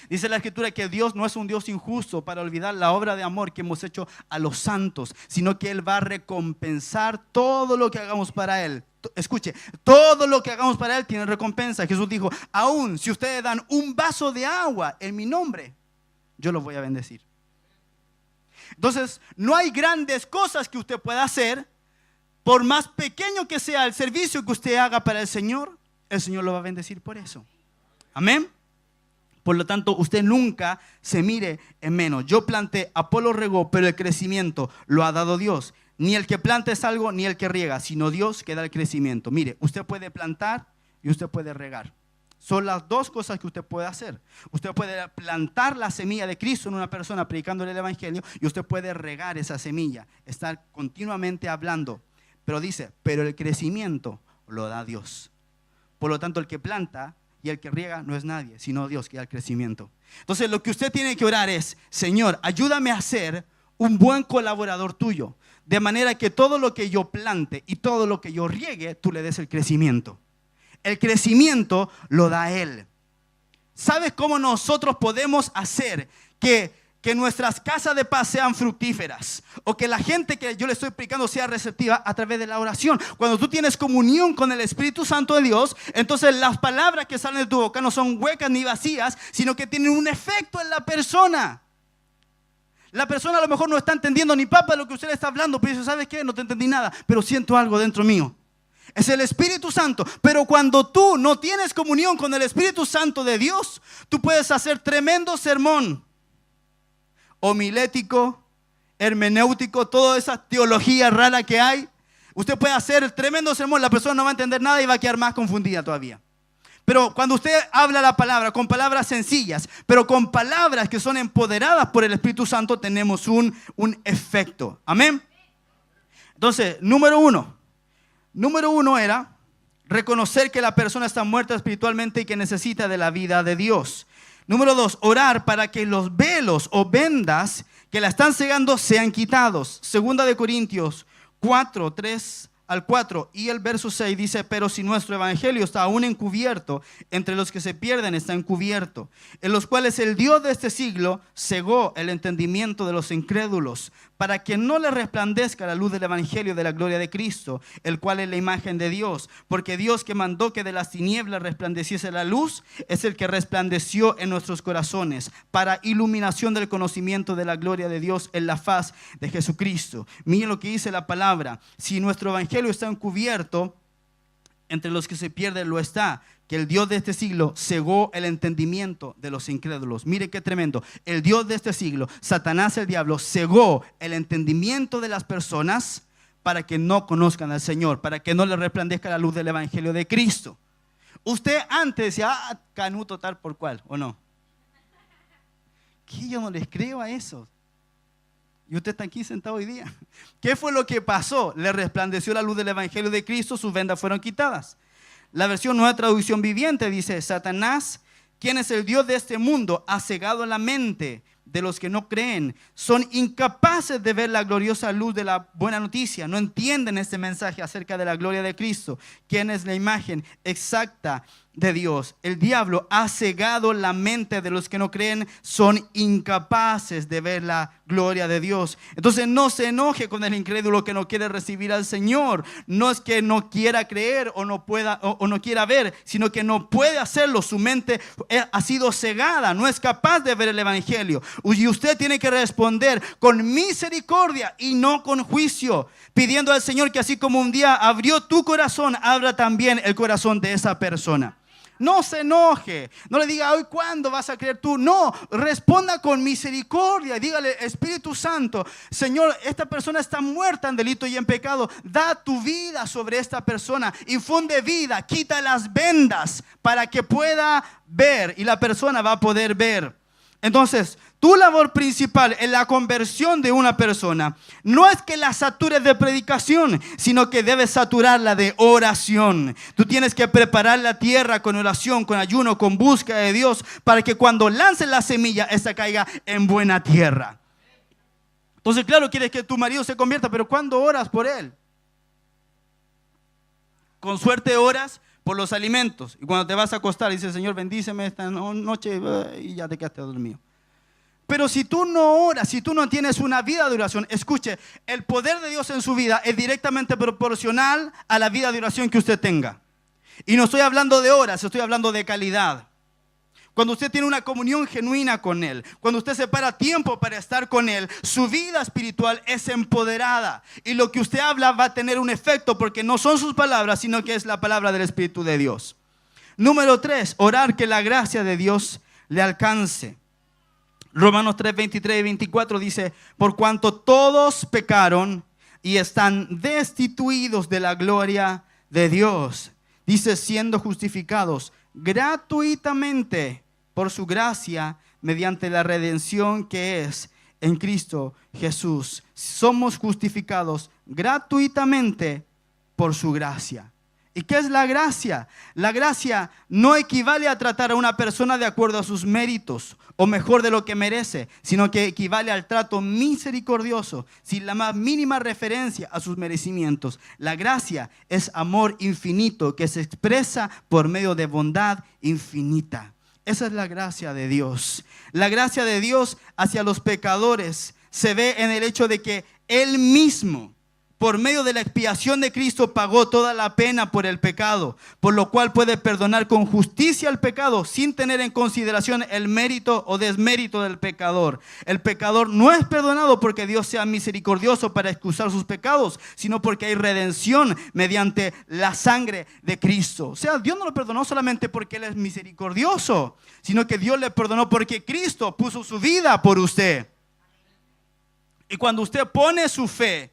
Dice la Escritura que Dios no es un Dios injusto para olvidar la obra de amor que hemos hecho a los santos, sino que Él va a recompensar todo lo que hagamos para Él. Escuche, todo lo que hagamos para Él tiene recompensa. Jesús dijo: aún si ustedes dan un vaso de agua en mi nombre, yo los voy a bendecir. Entonces, no hay grandes cosas que usted pueda hacer, por más pequeño que sea el servicio que usted haga para el Señor lo va a bendecir por eso. Amén. Por lo tanto, usted nunca se mire en menos. Yo planté, Apolo regó, pero el crecimiento lo ha dado Dios. Ni el que planta es algo, ni el que riega, sino Dios que da el crecimiento. Mire, usted puede plantar y usted puede regar. Son las dos cosas que usted puede hacer. Usted puede plantar la semilla de Cristo en una persona predicándole el evangelio, y usted puede regar esa semilla, estar continuamente hablando. Pero dice, pero el crecimiento lo da Dios. Por lo tanto, el que planta y el que riega no es nadie, sino Dios que da el crecimiento. Entonces, lo que usted tiene que orar es: Señor, ayúdame a ser un buen colaborador tuyo, de manera que todo lo que yo plante y todo lo que yo riegue, tú le des el crecimiento. El crecimiento lo da Él. ¿Sabes cómo nosotros podemos hacer que nuestras casas de paz sean fructíferas, o que la gente que yo le estoy predicando sea receptiva? A través de la oración. Cuando tú tienes comunión con el Espíritu Santo de Dios, entonces las palabras que salen de tu boca no son huecas ni vacías, sino que tienen un efecto en la persona. La persona a lo mejor no está entendiendo ni papa lo que usted le está hablando, pero dice: ¿sabes qué? No te entendí nada, pero siento algo dentro mío. Es el Espíritu Santo. Pero cuando tú no tienes comunión con el Espíritu Santo de Dios, tú puedes hacer tremendo sermón homilético, hermenéutico, toda esa teología rara que hay. Usted puede hacer tremendo sermón, la persona no va a entender nada y va a quedar más confundida todavía. Pero cuando usted habla la palabra con palabras sencillas, pero con palabras que son empoderadas por el Espíritu Santo, tenemos un efecto. Amén. Entonces, número uno era reconocer que la persona está muerta espiritualmente y que necesita de la vida de Dios. Número 2, orar para que los velos o vendas que la están cegando sean quitados. 2 Corintios 4, 3 al 4 y el verso 6 dice: pero si nuestro evangelio está aún encubierto, entre los que se pierden está encubierto, en los cuales el Dios de este siglo cegó el entendimiento de los incrédulos, para que no les resplandezca la luz del evangelio de la gloria de Cristo, el cual es la imagen de Dios. Porque Dios, que mandó que de las tinieblas resplandeciese la luz, es el que resplandeció en nuestros corazones para iluminación del conocimiento de la gloria de Dios en la faz de Jesucristo. Miren lo que dice la palabra: si nuestro evangelio está encubierto, entre los que se pierden lo está, que el Dios de este siglo cegó el entendimiento de los incrédulos. Mire qué tremendo. El Dios de este siglo, Satanás, el diablo, cegó el entendimiento de las personas para que no conozcan al Señor, para que no les resplandezca la luz del evangelio de Cristo. Usted antes decía: canuto tal por cual, ¿o no? ¿Qué? Yo no les creo a eso. Y usted está aquí sentado hoy día. ¿Qué fue lo que pasó? Le resplandeció la luz del evangelio de Cristo, sus vendas fueron quitadas. La versión Nueva Traducción Viviente dice: Satanás, quien es el Dios de este mundo, ha cegado la mente de los que no creen. Son incapaces de ver la gloriosa luz de la buena noticia. No entienden este mensaje acerca de la gloria de Cristo, quien es la imagen exacta de Dios. El diablo ha cegado la mente de los que no creen, son incapaces de ver la gloria de Dios. Entonces no se enoje con el incrédulo que no quiere recibir al Señor. No es que no quiera creer o no pueda o no quiera ver, sino que no puede hacerlo. Su mente ha sido cegada, no es capaz de ver el evangelio. Y usted tiene que responder con misericordia y no con juicio, pidiendo al Señor que así como un día abrió tu corazón, abra también el corazón de esa persona. No se enoje, no le diga, hoy ¿cuándo vas a creer tú? No, responda con misericordia y dígale, Espíritu Santo, Señor, esta persona está muerta en delito y en pecado. Da tu vida sobre esta persona, infunde vida, quita las vendas para que pueda ver y la persona va a poder ver. Entonces, tu labor principal en la conversión de una persona no es que la satures de predicación, sino que debes saturarla de oración. Tú tienes que preparar la tierra con oración, con ayuno, con búsqueda de Dios, para que cuando lances la semilla, esta caiga en buena tierra. Entonces, claro, quieres que tu marido se convierta, pero ¿cuándo oras por él? Con suerte oras por los alimentos. Y cuando te vas a acostar, dices, Señor, bendíceme esta noche, y ya te quedaste dormido. Pero si tú no oras, si tú no tienes una vida de oración, escuche, el poder de Dios en su vida es directamente proporcional a la vida de oración que usted tenga. Y no estoy hablando de horas, estoy hablando de calidad. Cuando usted tiene una comunión genuina con Él, cuando usted separa tiempo para estar con Él, su vida espiritual es empoderada. Y lo que usted habla va a tener un efecto, porque no son sus palabras, sino que es la palabra del Espíritu de Dios. Número 3, orar que la gracia de Dios le alcance. Romanos 3, 23 y 24 dice, por cuanto todos pecaron y están destituidos de la gloria de Dios. Dice, siendo justificados gratuitamente por su gracia mediante la redención que es en Cristo Jesús. Somos justificados gratuitamente por su gracia. ¿Y qué es la gracia? La gracia no equivale a tratar a una persona de acuerdo a sus méritos o mejor de lo que merece, sino que equivale al trato misericordioso, sin la más mínima referencia a sus merecimientos. La gracia es amor infinito que se expresa por medio de bondad infinita. Esa es la gracia de Dios. La gracia de Dios hacia los pecadores se ve en el hecho de que Él mismo, por medio de la expiación de Cristo, pagó toda la pena por el pecado, por lo cual puede perdonar con justicia el pecado sin tener en consideración el mérito o desmérito del pecador. El pecador no es perdonado porque Dios sea misericordioso para excusar sus pecados, sino porque hay redención mediante la sangre de Cristo. O sea, Dios no lo perdonó solamente porque Él es misericordioso, sino que Dios le perdonó porque Cristo puso su vida por usted. Y cuando usted pone su fe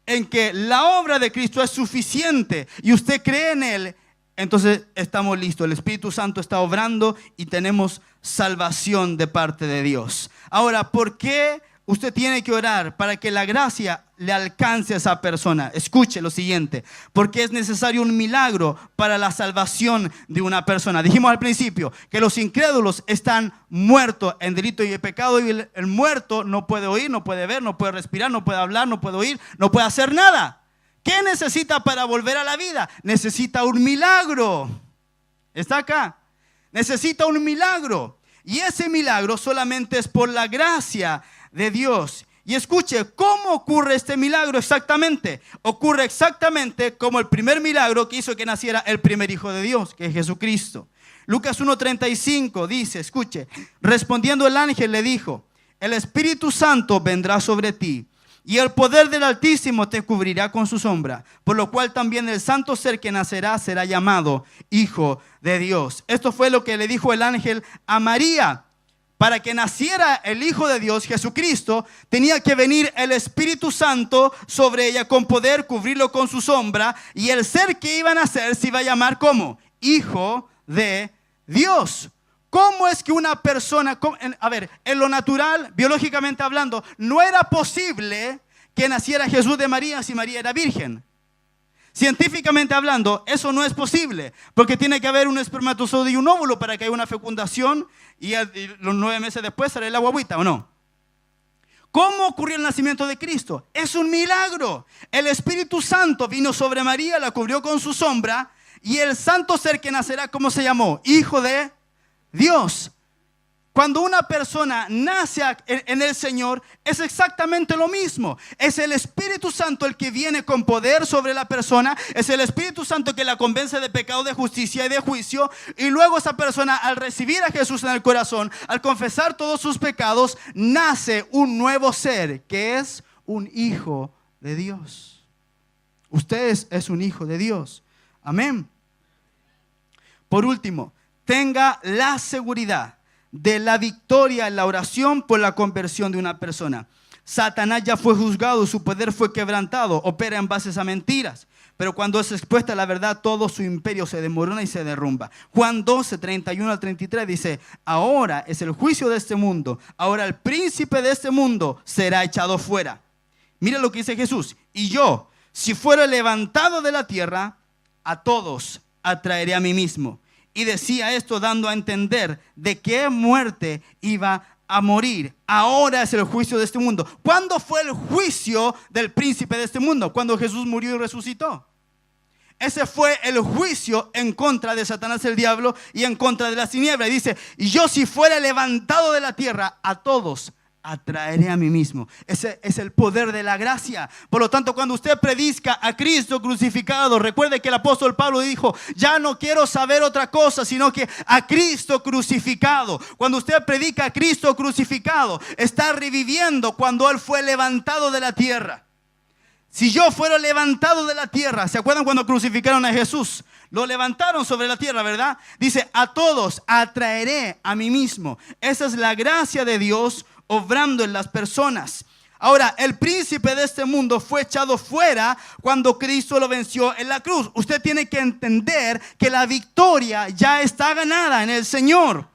en que la obra de Cristo es suficiente y usted cree en Él, entonces estamos listos. El Espíritu Santo está obrando y tenemos salvación de parte de Dios. Ahora, ¿por qué usted tiene que orar para que la gracia le alcance a esa persona? Escuche lo siguiente, porque es necesario un milagro para la salvación de una persona. Dijimos al principio que los incrédulos están muertos en delito y pecado, y el muerto no puede oír, no puede ver, no puede respirar, no puede hablar, no puede oír, no puede hacer nada. ¿Qué necesita para volver a la vida? Necesita un milagro. ¿Está acá? Necesita un milagro, y ese milagro solamente es por la gracia de Dios. Y escuche, ¿cómo ocurre este milagro exactamente? Ocurre exactamente como el primer milagro que hizo que naciera el primer Hijo de Dios, que es Jesucristo. Lucas 1:35 dice, escuche, respondiendo el ángel le dijo, el Espíritu Santo vendrá sobre ti y el poder del Altísimo te cubrirá con su sombra, por lo cual también el santo ser que nacerá será llamado Hijo de Dios. Esto fue lo que le dijo el ángel a María. Para que naciera el Hijo de Dios, Jesucristo, tenía que venir el Espíritu Santo sobre ella con poder, cubrirlo con su sombra, y el ser que iba a nacer se iba a llamar como Hijo de Dios. ¿Cómo es que una persona, en lo natural, biológicamente hablando, no era posible que naciera Jesús de María si María era virgen? Científicamente hablando, eso no es posible, porque tiene que haber un espermatozoide y un óvulo para que haya una fecundación y los 9 meses después sale la guagüita, ¿o no? ¿Cómo ocurrió el nacimiento de Cristo? Es un milagro. El Espíritu Santo vino sobre María, la cubrió con su sombra Y el santo ser que nacerá, ¿cómo se llamó? Hijo de Dios. Cuando una persona nace en el Señor, es exactamente lo mismo. Es el Espíritu Santo el que viene con poder sobre la persona. Es el Espíritu Santo que la convence de pecado, de justicia y de juicio. Y luego esa persona, al recibir a Jesús en el corazón, al confesar todos sus pecados, nace un nuevo ser que es un hijo de Dios. Usted es un hijo de Dios. Amén. Por último, tenga la seguridad de la victoria en la oración por la conversión de una persona. Satanás ya fue juzgado, su poder fue quebrantado, opera en bases a mentiras, pero cuando es expuesta la verdad, todo su imperio se desmorona y se derrumba. Juan 12, 31 al 33 dice: ahora es el juicio de este mundo, ahora el príncipe de este mundo será echado fuera. Mira lo que dice Jesús: y yo, si fuera levantado de la tierra, a todos atraeré a mí mismo. Y decía esto dando a entender de qué muerte iba a morir. Ahora es el juicio de este mundo. ¿Cuándo fue el juicio del príncipe de este mundo? Cuando Jesús murió y resucitó. Ese fue el juicio en contra de Satanás el diablo y en contra de las tinieblas. Y dice: y yo, si fuera levantado de la tierra, a todos atraeré a mí mismo. Ese es el poder de la gracia. Por lo tanto, cuando usted predica a Cristo crucificado, recuerde que el apóstol Pablo dijo: ya no quiero saber otra cosa sino que a Cristo crucificado. Cuando usted predica a Cristo crucificado, está reviviendo cuando Él fue levantado de la tierra. Si yo fuera levantado de la tierra, ¿se acuerdan cuando crucificaron a Jesús? Lo levantaron sobre la tierra, ¿verdad? Dice: a todos atraeré a mí mismo. Esa es la gracia de Dios obrando en las personas. Ahora, el príncipe de este mundo fue echado fuera cuando Cristo lo venció en la cruz. Usted tiene que entender que la victoria ya está ganada en el Señor.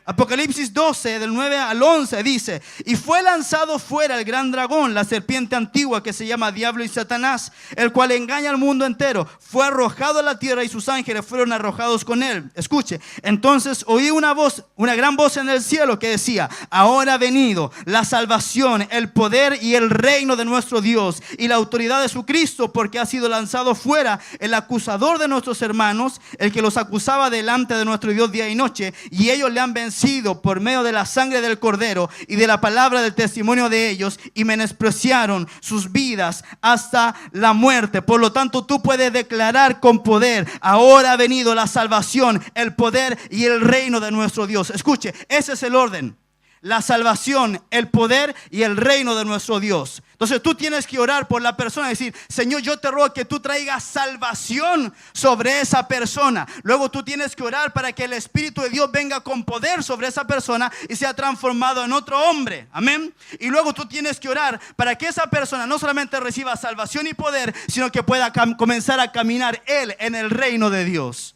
Apocalipsis 12, del 9 al 11 dice: y fue lanzado fuera el gran dragón, la serpiente antigua que se llama Diablo y Satanás, el cual engaña al mundo entero. Fue arrojado a la tierra y sus ángeles fueron arrojados con él. Escuche: entonces oí una voz, una gran voz en el cielo que decía: ahora ha venido la salvación, el poder y el reino de nuestro Dios y la autoridad de su Cristo, porque ha sido lanzado fuera el acusador de nuestros hermanos, el que los acusaba delante de nuestro Dios día y noche, y ellos le han vencido por medio de la sangre del Cordero y de la palabra del testimonio de ellos, y menospreciaron sus vidas hasta la muerte. Por lo tanto, tú puedes declarar con poder: ahora ha venido la salvación, el poder y el reino de nuestro Dios. Escuche, ese es el orden: la salvación, el poder y el reino de nuestro Dios. Entonces tú tienes que orar por la persona y decir: Señor, yo te ruego que tú traigas salvación sobre esa persona. Luego tú tienes que orar para que el Espíritu de Dios venga con poder sobre esa persona y sea transformado en otro hombre. Amén. Y luego tú tienes que orar para que esa persona no solamente reciba salvación y poder, sino que pueda comenzar a caminar él en el reino de Dios.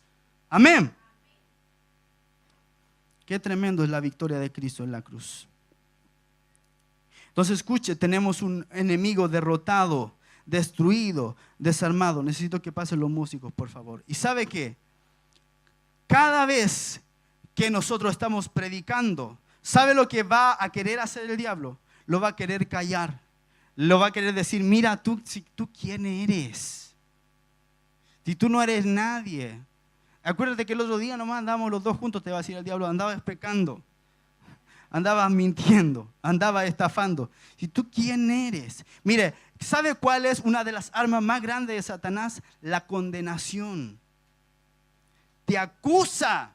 Amén. Qué tremendo es la victoria de Cristo en la cruz. Entonces, escuche, tenemos un enemigo derrotado, destruido, desarmado. Necesito que pasen los músicos, por favor. ¿Y sabe qué? Cada vez que nosotros estamos predicando, ¿sabe lo que va a querer hacer el diablo? Lo va a querer callar. Lo va a querer decir: mira, tú ¿quién eres? Si tú no eres nadie. Acuérdate que el otro día nomás andábamos los dos juntos, te va a decir el diablo: andabas pecando, andabas mintiendo, andabas estafando. ¿Y tú quién eres? Mire, ¿sabe cuál es una de las armas más grandes de Satanás? La condenación. Te acusa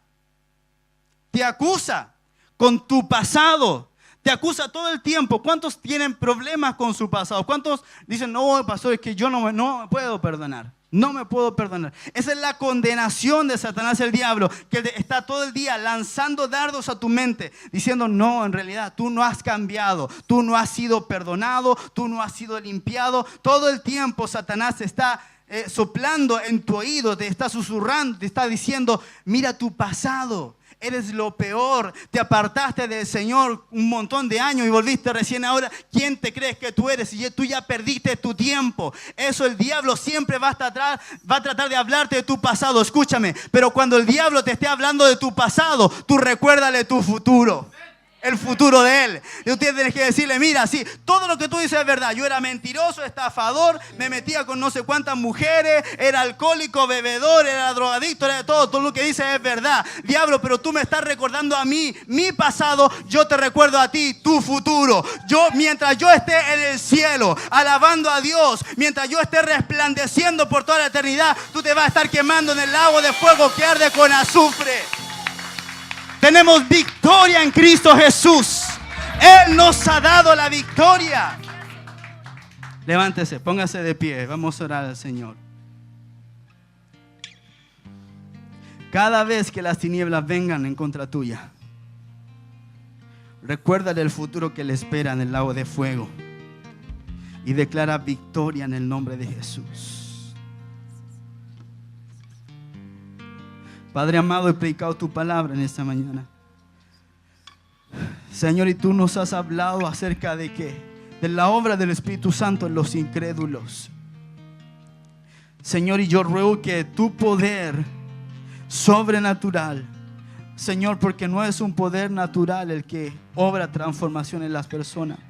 con tu pasado. Te acusa todo el tiempo. ¿Cuántos tienen problemas con su pasado? ¿Cuántos dicen: no, pastor, es que yo no me puedo perdonar? No me puedo perdonar. Esa es la condenación de Satanás el diablo, que está todo el día lanzando dardos a tu mente, diciendo: no, en realidad tú no has cambiado, tú no has sido perdonado, tú no has sido limpiado. Todo el tiempo Satanás está soplando en tu oído, te está susurrando, te está diciendo: mira tu pasado. Eres lo peor, te apartaste del Señor un montón de años y volviste recién ahora. ¿Quién te crees que tú eres? Y tú ya perdiste tu tiempo. Eso el diablo siempre va a tratar de hablarte de tu pasado. Escúchame, pero cuando el diablo te esté hablando de tu pasado, tú recuérdale tu futuro. el futuro de él. Y usted tiene que decirle, mira, sí, todo lo que tú dices es verdad. Yo era mentiroso, estafador, me metía con no sé cuántas mujeres, era alcohólico, bebedor, era drogadicto, era de todo. Todo lo que dices es verdad. Diablo, pero tú me estás recordando a mí mi pasado, yo te recuerdo a ti tu futuro. Mientras yo esté en el cielo, alabando a Dios, mientras yo esté resplandeciendo por toda la eternidad, tú te vas a estar quemando en el lago de fuego que arde con azufre. Tenemos victoria en Cristo Jesús. Él nos ha dado la victoria. Levántese, póngase de pie. Vamos a orar al Señor. Cada vez que las tinieblas vengan en contra tuya, recuerda del futuro que le espera en el lago de fuego y declara victoria en el nombre de Jesús. Padre amado, he predicado tu palabra en esta mañana, Señor, y tú nos has hablado acerca de la obra del Espíritu Santo en los incrédulos. Señor, y yo ruego que tu poder sobrenatural, Señor, porque no es un poder natural el que obra transformación en las personas,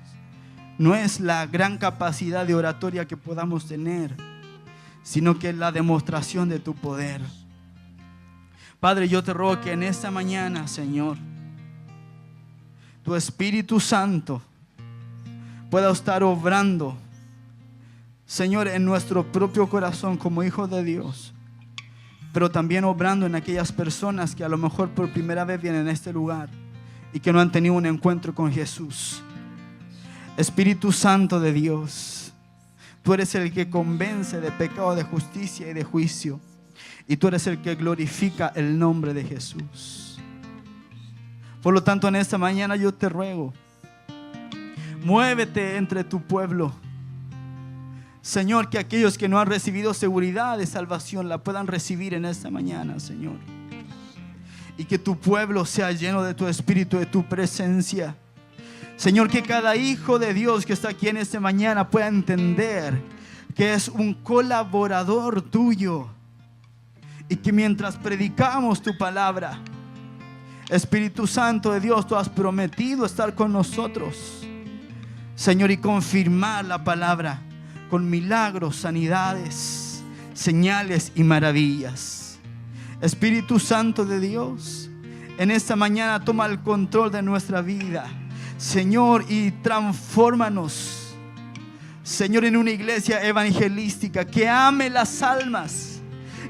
no es la gran capacidad de oratoria que podamos tener, sino que es la demostración de tu poder. Padre, yo te ruego que en esta mañana, Señor, tu Espíritu Santo pueda estar obrando, Señor, en nuestro propio corazón como hijos de Dios, pero también obrando en aquellas personas que a lo mejor por primera vez vienen a este lugar y que no han tenido un encuentro con Jesús. Espíritu Santo de Dios, tú eres el que convence de pecado, de justicia y de juicio, y tú eres el que glorifica el nombre de Jesús. Por lo tanto, en esta mañana yo te ruego, muévete entre tu pueblo, Señor, que aquellos que no han recibido seguridad de salvación la puedan recibir en esta mañana, Señor. Y que tu pueblo sea lleno de tu espíritu, de tu presencia. Señor, que cada hijo de Dios que está aquí en esta mañana pueda entender que es un colaborador tuyo. Y que mientras predicamos tu palabra, Espíritu Santo de Dios, tú has prometido estar con nosotros, Señor, y confirmar la palabra con milagros, sanidades, señales y maravillas. Espíritu Santo de Dios, en esta mañana toma el control de nuestra vida, Señor, y transfórmanos, Señor, en una iglesia evangelística que ame las almas,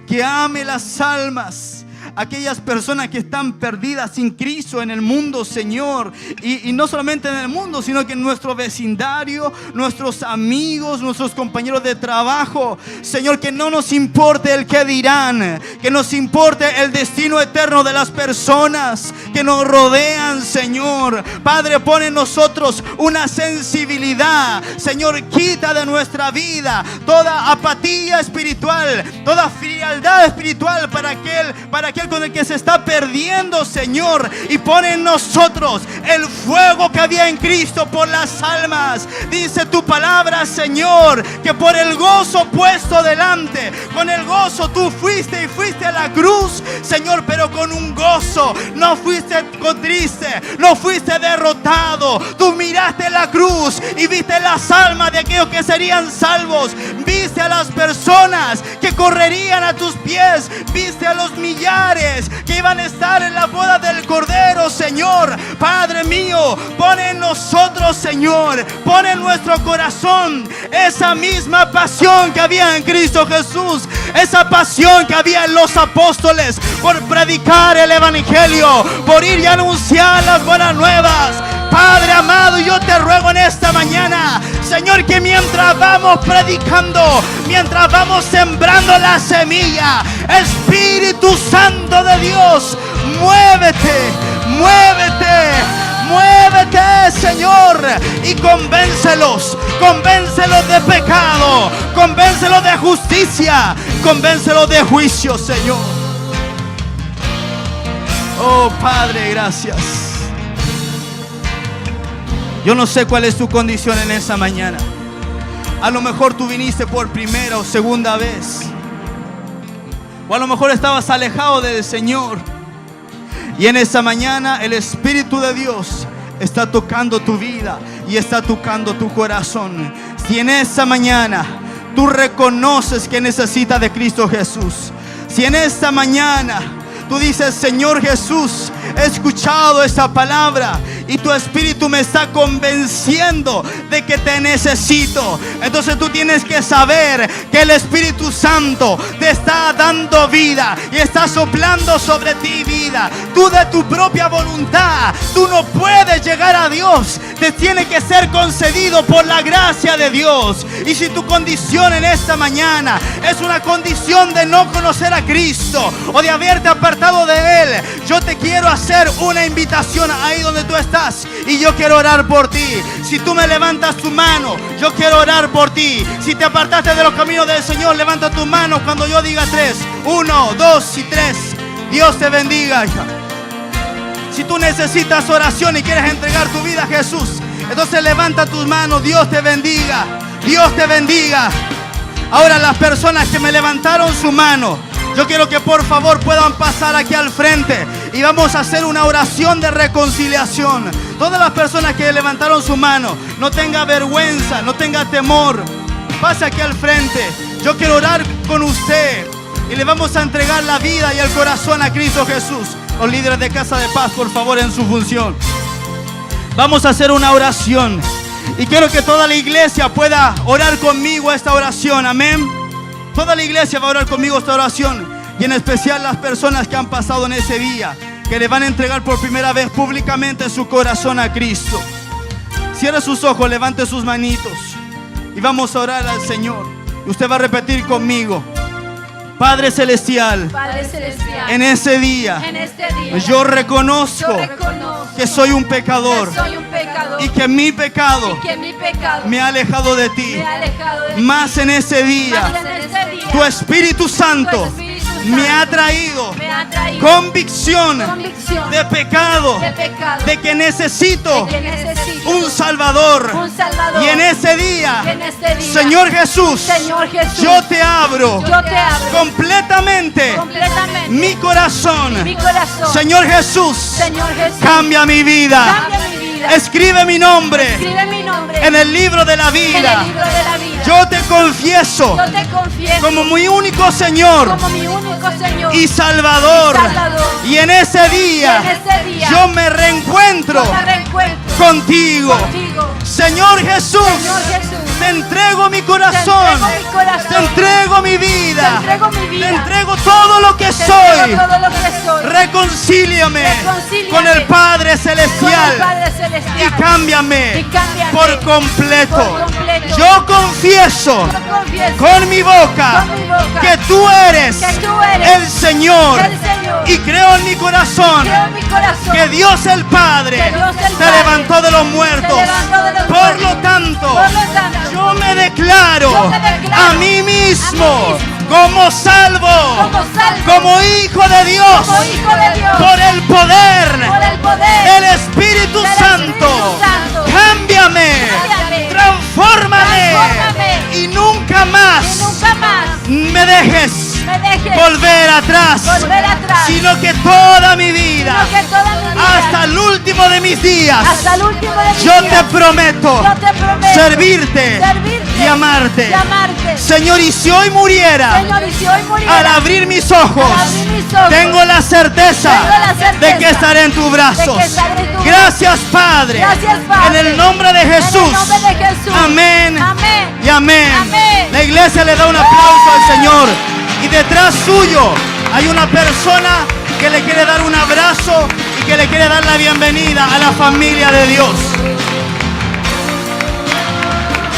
que ame las almas. Aquellas personas que están perdidas sin Cristo en el mundo, Señor, y no solamente en el mundo, sino que en nuestro vecindario, nuestros amigos, nuestros compañeros de trabajo, Señor, que no nos importe el que dirán, que nos importe el destino eterno de las personas que nos rodean, Señor. Padre, pone en nosotros una sensibilidad, Señor, quita de nuestra vida toda apatía espiritual, toda frialdad espiritual para aquel con el que se está perdiendo, Señor, y pone en nosotros el fuego que había en Cristo por las almas. Dice tu palabra, Señor, que por el gozo puesto delante, con el gozo tú fuiste a la cruz, Señor, pero con un gozo. No fuiste triste, no fuiste derrotado. Tú miraste la cruz y viste las almas de aquellos que serían salvos. Viste a las personas que correrían a tus pies. Viste a los millares que iban a estar en la boda del Cordero, Señor. Padre mío, pone en nosotros, Señor, pone en nuestro corazón esa misma pasión que había en Cristo Jesús, esa pasión que había en los apóstoles por predicar el evangelio, por ir y anunciar las buenas nuevas. Padre amado, yo te ruego en esta mañana, Señor, que mientras vamos predicando, mientras vamos sembrando la semilla, Espíritu Santo de Dios, muévete, muévete, muévete, Señor, y convéncelos de pecado, convéncelos de justicia, convéncelos de juicio, Señor. Oh Padre, gracias. Yo no sé cuál es tu condición en esta mañana. A lo mejor tú viniste por primera o segunda vez, o a lo mejor estabas alejado del Señor. Y en esta mañana el Espíritu de Dios está tocando tu vida y está tocando tu corazón. Si en esta mañana tú reconoces que necesitas de Cristo Jesús, si en esta mañana tú dices: Señor Jesús, he escuchado esta palabra y tu espíritu me está convenciendo de que te necesito, entonces tú tienes que saber que el Espíritu Santo te está dando vida y está soplando sobre ti vida. Tú de tu propia voluntad, tú no puedes llegar a Dios. Te tiene que ser concedido por la gracia de Dios. Y si tu condición en esta mañana es una condición de no conocer a Cristo o de haberte apartado de Él, yo te quiero hacer una invitación ahí donde tú estás, y yo quiero orar por ti. Si tú me levantas tu mano, yo quiero orar por ti. Si te apartaste de los caminos del Señor, levanta tu mano cuando yo diga 3. 1, 2 y 3. Dios te bendiga, hija. Si tú necesitas oración y quieres entregar tu vida a Jesús, entonces levanta tus manos. Dios te bendiga. Dios te bendiga. Ahora, las personas que me levantaron su mano, yo quiero que por favor puedan pasar aquí al frente y vamos a hacer una oración de reconciliación. Todas las personas que levantaron su mano, no tenga vergüenza, no tenga temor. Pase aquí al frente. Yo quiero orar con usted y le vamos a entregar la vida y el corazón a Cristo Jesús. Los líderes de Casa de Paz, por favor, en su función. Vamos a hacer una oración y quiero que toda la iglesia pueda orar conmigo esta oración. Amén. Toda la iglesia va a orar conmigo esta oración, y en especial las personas que han pasado en ese día, que le van a entregar por primera vez públicamente su corazón a Cristo. Cierre sus ojos, levante sus manitos y vamos a orar al Señor. Y usted va a repetir conmigo: Padre Celestial, en ese día, yo reconozco que soy un pecador y que mi pecado me ha alejado de ti. Más en ese día, tu Espíritu Santo me ha traído convicción de pecado, de que necesito un Salvador. Y en ese día, Señor Jesús, yo te abro completamente mi corazón. Señor Jesús, cambia mi vida. Escribe mi nombre en el libro de la vida. Yo te confieso como mi único Señor y Salvador. Y en ese día yo me reencuentro contigo. Señor Jesús, te entrego mi corazón, te entrego mi vida, te entrego todo lo que soy. Reconcíliame con el Padre Celestial y cámbiame por completo. Yo confieso con mi boca que tú eres el Señor, y creo en mi corazón que Dios el Padre te levantó de los muertos. Por lo tanto, yo me declaro a mí mismo como salvo, como hijo de Dios, por el poder del Espíritu Santo. Cámbiame, transfórmame y nunca más me dejes volver atrás, sino que toda mi vida, hasta el último de mis días, yo te prometo servirte y amarte. Señor, y si hoy muriera, al abrir mis ojos, tengo la certeza de que estaré en tus brazos. Gracias, Padre, en el nombre de Jesús. Amén y amén. La iglesia le da un aplauso al Señor. Y detrás suyo hay una persona que le quiere dar un abrazo y que le quiere dar la bienvenida a la familia de Dios.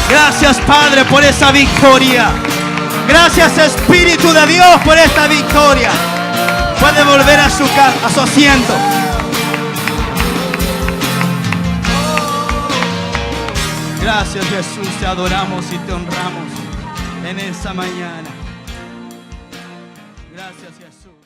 Gracias, Padre, por esa victoria. Gracias, Espíritu de Dios, por esta victoria. Puede volver a su asiento. Gracias, Jesús, te adoramos y te honramos en esta mañana. Gracias, Jesús.